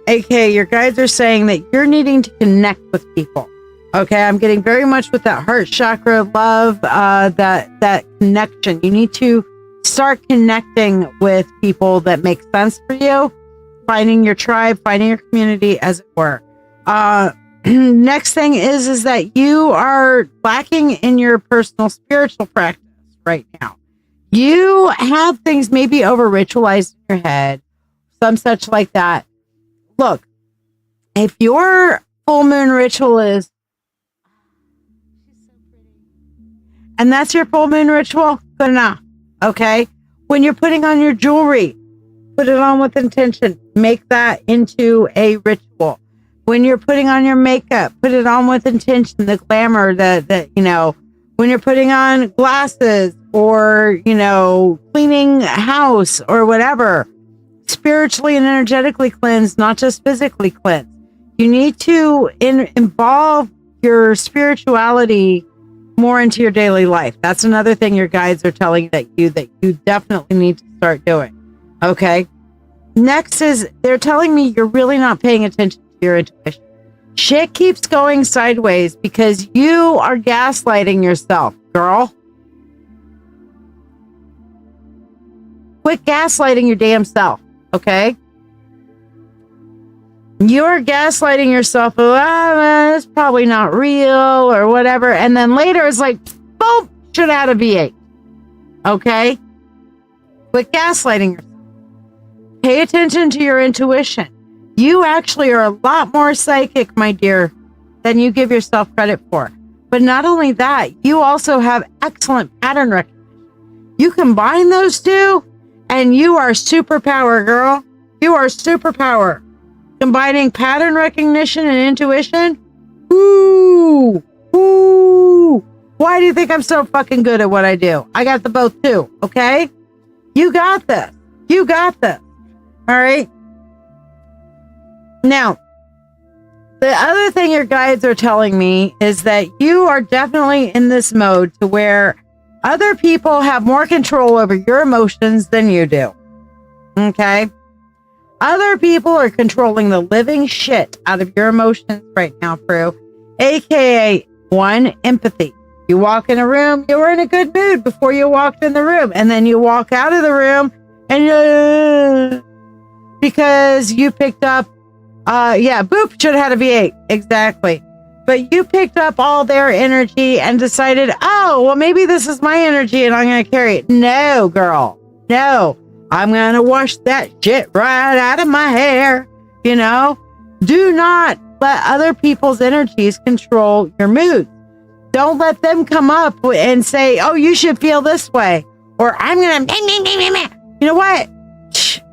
AKA your guides are saying that you're needing to connect with people. Okay, I'm getting very much with that heart chakra love, that connection. You need to start connecting with people that make sense for you, finding your tribe, finding your community, as it were. Next thing is that you are lacking in your personal spiritual practice right now. You have things maybe over ritualized in your head, some such like that. Look, if your full moon ritual is, and that's your full moon ritual, good enough. Okay. When you're putting on your jewelry, put it on with intention. Make that into a ritual. When you're putting on your makeup, put it on with intention. The glamour when you're putting on glasses or, cleaning a house or whatever, spiritually and energetically cleanse, not just physically cleanse. You need to involve your spirituality more into your daily life. That's another thing your guides are telling that you definitely need to start doing. Okay. Next is they're telling me you're really not paying attention to your intuition. Shit keeps going sideways because you are gaslighting yourself, girl. Quit gaslighting your damn self. Okay. You're gaslighting yourself. It's probably not real or whatever. And then later it's like, boom, should have had a V8. Okay. Quit gaslighting yourself. Pay attention to your intuition. You actually are a lot more psychic, my dear, than you give yourself credit for. But not only that, you also have excellent pattern recognition. You combine those two and you are superpower, girl. You are superpower. Combining pattern recognition and intuition. Ooh. Why do you think I'm so fucking good at what I do? I got the both too. Okay. You got this. You got this. All right. Now, the other thing your guides are telling me is that you are definitely in this mode to where other people have more control over your emotions than you do. Okay? Other people are controlling the living shit out of your emotions right now, Prue. AKA, one, empathy. You walk in a room, you were in a good mood before you walked in the room. And then you walk out of the room and because you picked up boop, should have had a V8. Exactly. But you picked up all their energy and decided, oh, well, maybe this is my energy and I'm going to carry it. No, girl. No. I'm going to wash that shit right out of my hair. Do not let other people's energies control your mood. Don't let them come up and say, oh, you should feel this way. Or I'm going to, you know what?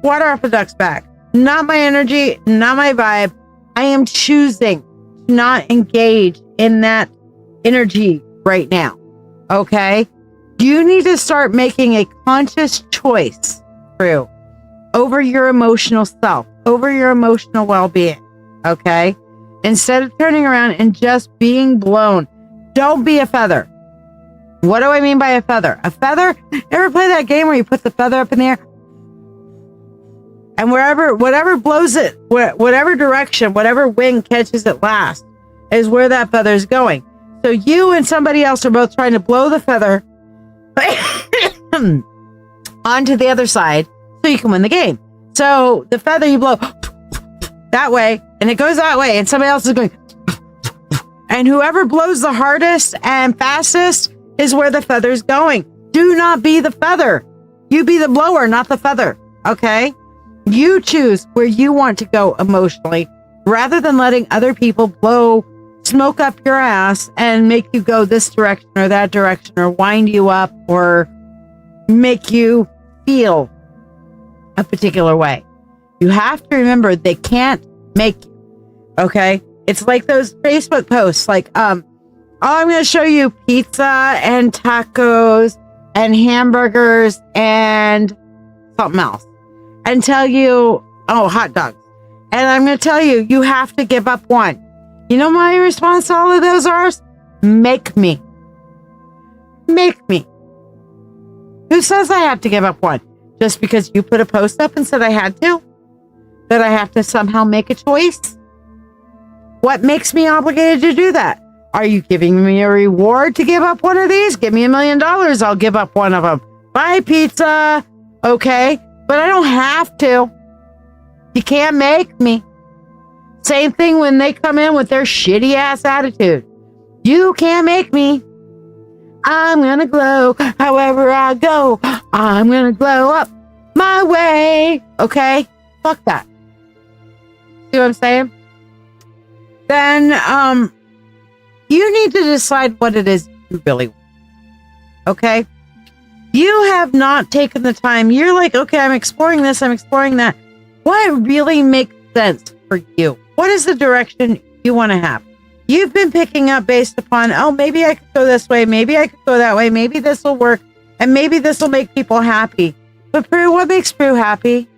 Water off a duck's back. Not my energy, not my vibe. I am choosing to not engage in that energy right now. Okay? You need to start making a conscious choice, Prue, over your emotional self, over your emotional well-being. Okay? Instead of turning around and just being blown, don't be a feather. What do I mean by a feather? A feather? Ever play that game where you put the feather up in the air? And whatever blows it, whatever direction, whatever wing catches it last is where that feather is going. So you and somebody else are both trying to blow the feather onto the other side so you can win the game. So the feather you blow, that way, and it goes that way, and somebody else is going, and whoever blows the hardest and fastest is where the feather's going. Do not be the feather. You be the blower, not the feather. Okay? You choose where you want to go emotionally rather than letting other people blow smoke up your ass and make you go this direction or that direction or wind you up or make you feel a particular way. You have to remember they can't make you. Okay? It's like those Facebook posts like, I'm going to show you pizza and tacos and hamburgers and something else and tell you, hot dogs. And I'm going to tell you, you have to give up one. You know my response to all of those are? Make me. Make me. Who says I have to give up one? Just because you put a post up and said I had to? That I have to somehow make a choice? What makes me obligated to do that? Are you giving me a reward to give up one of these? Give me $1 million. I'll give up one of them. Buy pizza. Okay. But I don't have to. You can't make me. Same thing when they come in with their shitty ass attitude. You can't make me. I'm going to glow however I go. I'm going to glow up my way. Okay. Fuck that. See what I'm saying? Then, you need to decide what it is you really want. Okay? You have not taken the time. You're like, okay, I'm exploring this, I'm exploring that. What really makes sense for you? What is the direction you want to have? You've been picking up based upon, maybe I could go this way, maybe I could go that way, maybe this will work, and maybe this will make people happy. But Prue, what makes Prue happy?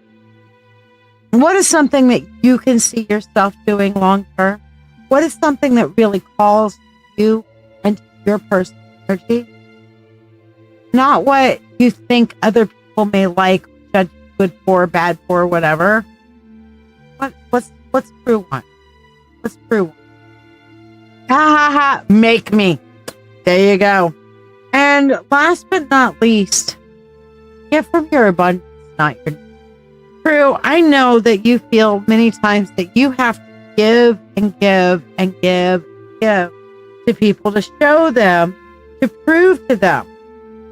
What is something that you can see yourself doing long term? What is something that really calls you and your personal energy? Not what you think other people may like, judge you good for, bad for, whatever. What's Prue want? What's Prue want? Ha ha ha! Make me. There you go. And last but not least, give from your abundance, not your need. Prue, I know that you feel many times that you have to give and give and give and give to people to show them, to prove to them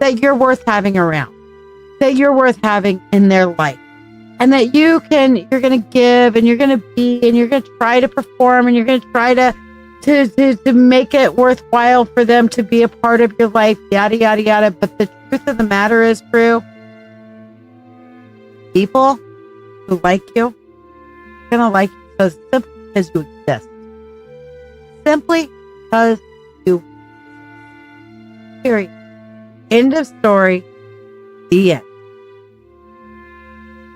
that you're worth having around, that you're worth having in their life, and that you're going to give and you're going to be and you're going to try to perform and you're going to try to make it worthwhile for them to be a part of your life, yada, yada, yada. But the truth of the matter is, Prue, people who like you are going to like you so simply because you exist. Simply because you exist. Period. End of story. The end.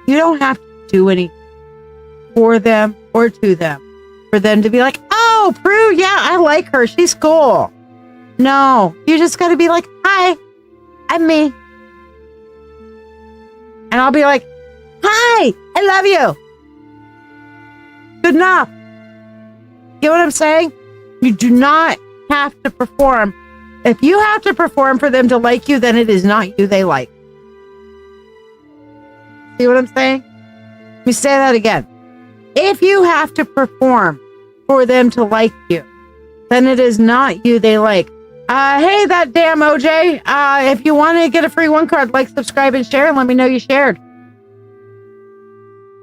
You don't have to do anything for them or to them for them to be like, oh, Prue, yeah, I like her. She's cool. No, you just got to be like, hi, I'm me. And I'll be like, hi, I love you. Good enough. Get what I'm saying? You do not have to perform. If you have to perform for them to like you, then it is not you they like. See what I'm saying? Let me say that again. If you have to perform for them to like you, then it is not you they like. Hey, that damn OJ. If you want to get a free 1 card, like, subscribe, and share, and let me know you shared.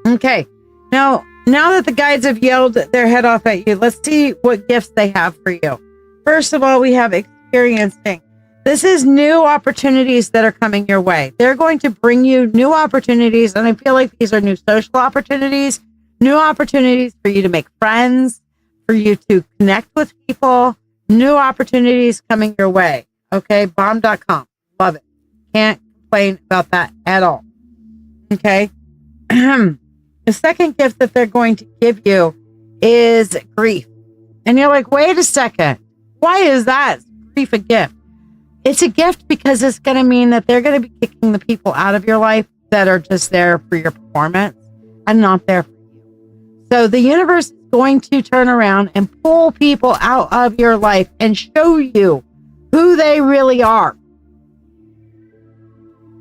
Okay. Now that the guides have yelled their head off at you, let's see what gifts they have for you. First of all, we have experiencing. This is new opportunities that are coming your way. They're going to bring you new opportunities, and I feel like these are new social opportunities, new opportunities for you to make friends, for you to connect with people, new opportunities coming your way. Okay, bomb.com. Love it. Can't complain about that at all. Okay. The second gift that they're going to give you is grief. And you're like, wait a second. Why is that grief a gift? It's a gift because it's going to mean that they're going to be kicking the people out of your life that are just there for your performance and not there for you. So the universe is going to turn around and pull people out of your life and show you who they really are.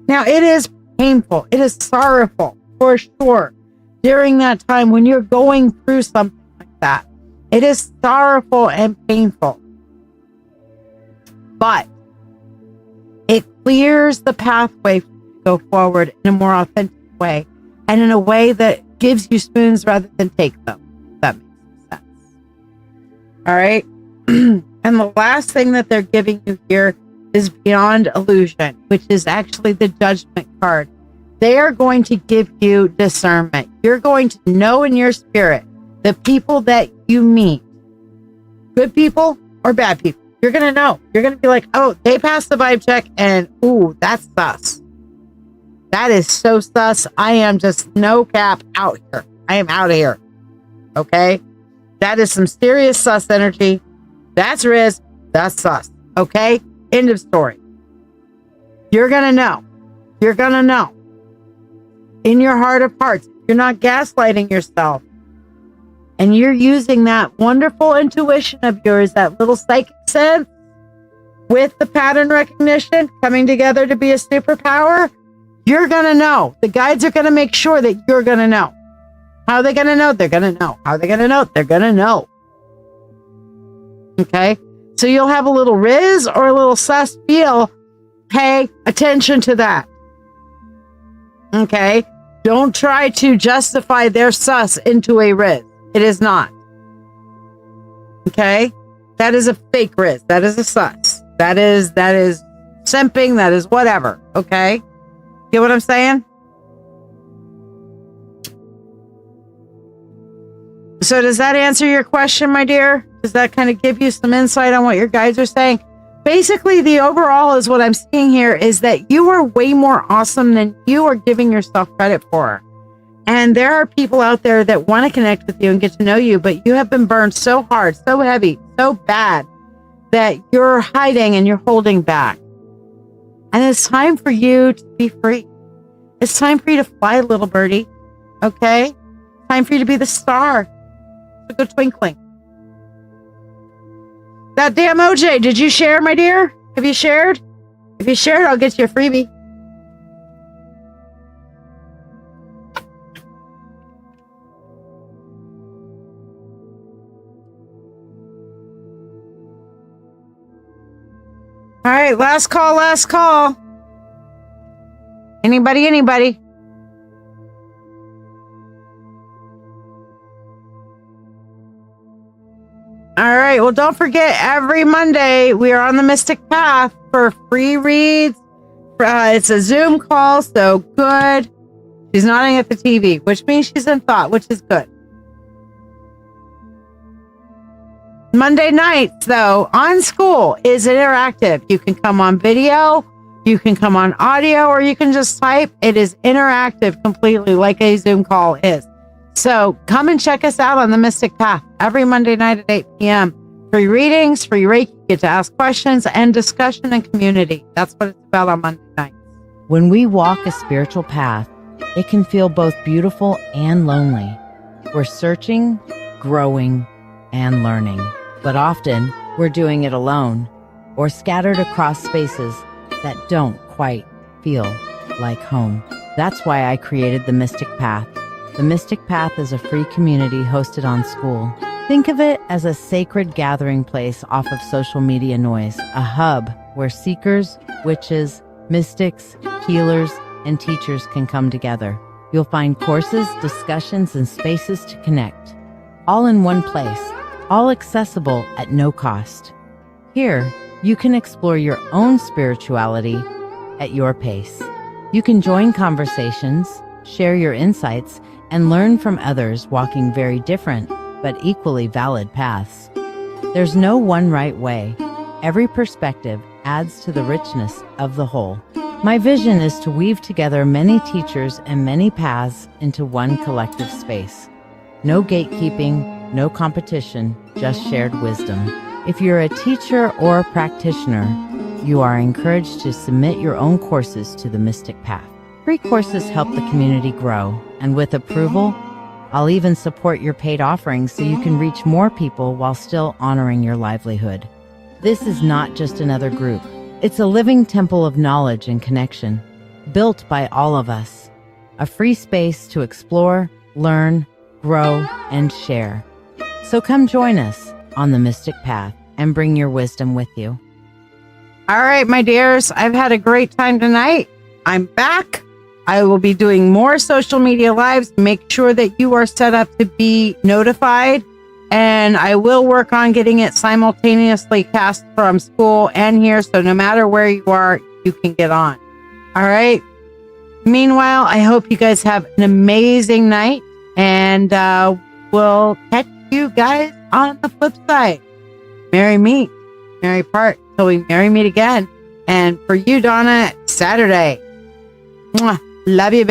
Now, it is painful. It is sorrowful for sure during that time when you're going through something like that. It is sorrowful and painful, but it clears the pathway for you to go forward in a more authentic way and in a way that gives you spoons rather than take them. If that makes sense. All right. And the last thing that they're giving you here is beyond illusion, which is actually the judgment card. They are going to give you discernment. You're going to know in your spirit the people that you meet, good people or bad people. You're going to know. You're going to be like, oh, they passed the vibe check and ooh, that's sus. That is so sus. I am just no cap out here. I am out of here. Okay. That is some serious sus energy. That's Riz. That's sus. Okay. End of story. You're going to know. You're going to know. In your heart of hearts, you're not gaslighting yourself. And you're using that wonderful intuition of yours, that little psychic sense, with the pattern recognition coming together to be a superpower. You're going to know. The guides are going to make sure that you're going to know. How are they going to know? They're going to know. How are they going to know? They're going to know. Okay? So you'll have a little Riz or a little sus feel. Pay attention to that. Okay? Don't try to justify their sus into a Riz. It is not. Okay? That is a fake Riz. That is a sus. That is simping. That is whatever. Okay? Get what I'm saying? So does that answer your question, my dear? Does that kind of give you some insight on what your guides are saying? Basically, the overall is what I'm seeing here is that you are way more awesome than you are giving yourself credit for. And there are people out there that want to connect with you and get to know you, but you have been burned so hard, so heavy, so bad that you're hiding and you're holding back. And it's time for you to be free. It's time for you to fly, little birdie. Okay? Time for you to be the star. To go twinkling. That damn OJ, did you share, my dear? Have you shared? If you shared, I'll get you a freebie. All right, last call, last call. Anybody? All right, well, don't forget, every Monday, we are on the Mystic Path for free reads. It's a Zoom call, so good. She's nodding at the TV, which means she's in thought, which is good. Monday nights, though, on school is interactive. You can come on video, you can come on audio, or you can just type. It is interactive completely like a Zoom call is. So come and check us out on the Mystic Path every Monday night at 8 p.m. Free readings, free Reiki, you get to ask questions, and discussion and community. That's what it's about on Monday nights. When we walk a spiritual path, it can feel both beautiful and lonely. We're searching, growing, and learning. But often, we're doing it alone or scattered across spaces that don't quite feel like home. That's why I created the Mystic Path. The Mystic Path is a free community hosted on School. Think of it as a sacred gathering place off of social media noise, a hub where seekers, witches, mystics, healers, and teachers can come together. You'll find courses, discussions, and spaces to connect, all in one place, all accessible at no cost. Here, you can explore your own spirituality at your pace. You can join conversations, share your insights, and learn from others walking very different but equally valid paths. There's no one right way. Every perspective adds to the richness of the whole. My vision is to weave together many teachers and many paths into one collective space. No gatekeeping, no competition, just shared wisdom. If you're a teacher or a practitioner, you are encouraged to submit your own courses to the Mystic Path. Free courses help the community grow, and with approval, I'll even support your paid offerings so you can reach more people while still honoring your livelihood. This is not just another group. It's a living temple of knowledge and connection, built by all of us. A free space to explore, learn, grow, and share. So come join us on the Mystic Path and bring your wisdom with you. All right, my dears, I've had a great time tonight. I'm back. I will be doing more social media lives. Make sure that you are set up to be notified. And I will work on getting it simultaneously cast from school and here. So no matter where you are, you can get on. All right. Meanwhile, I hope you guys have an amazing night. And we'll catch you guys on the flip side. Merry meet, merry part, till we merry meet again. And for you, Donna, Saturday. Mwah. Love you, baby.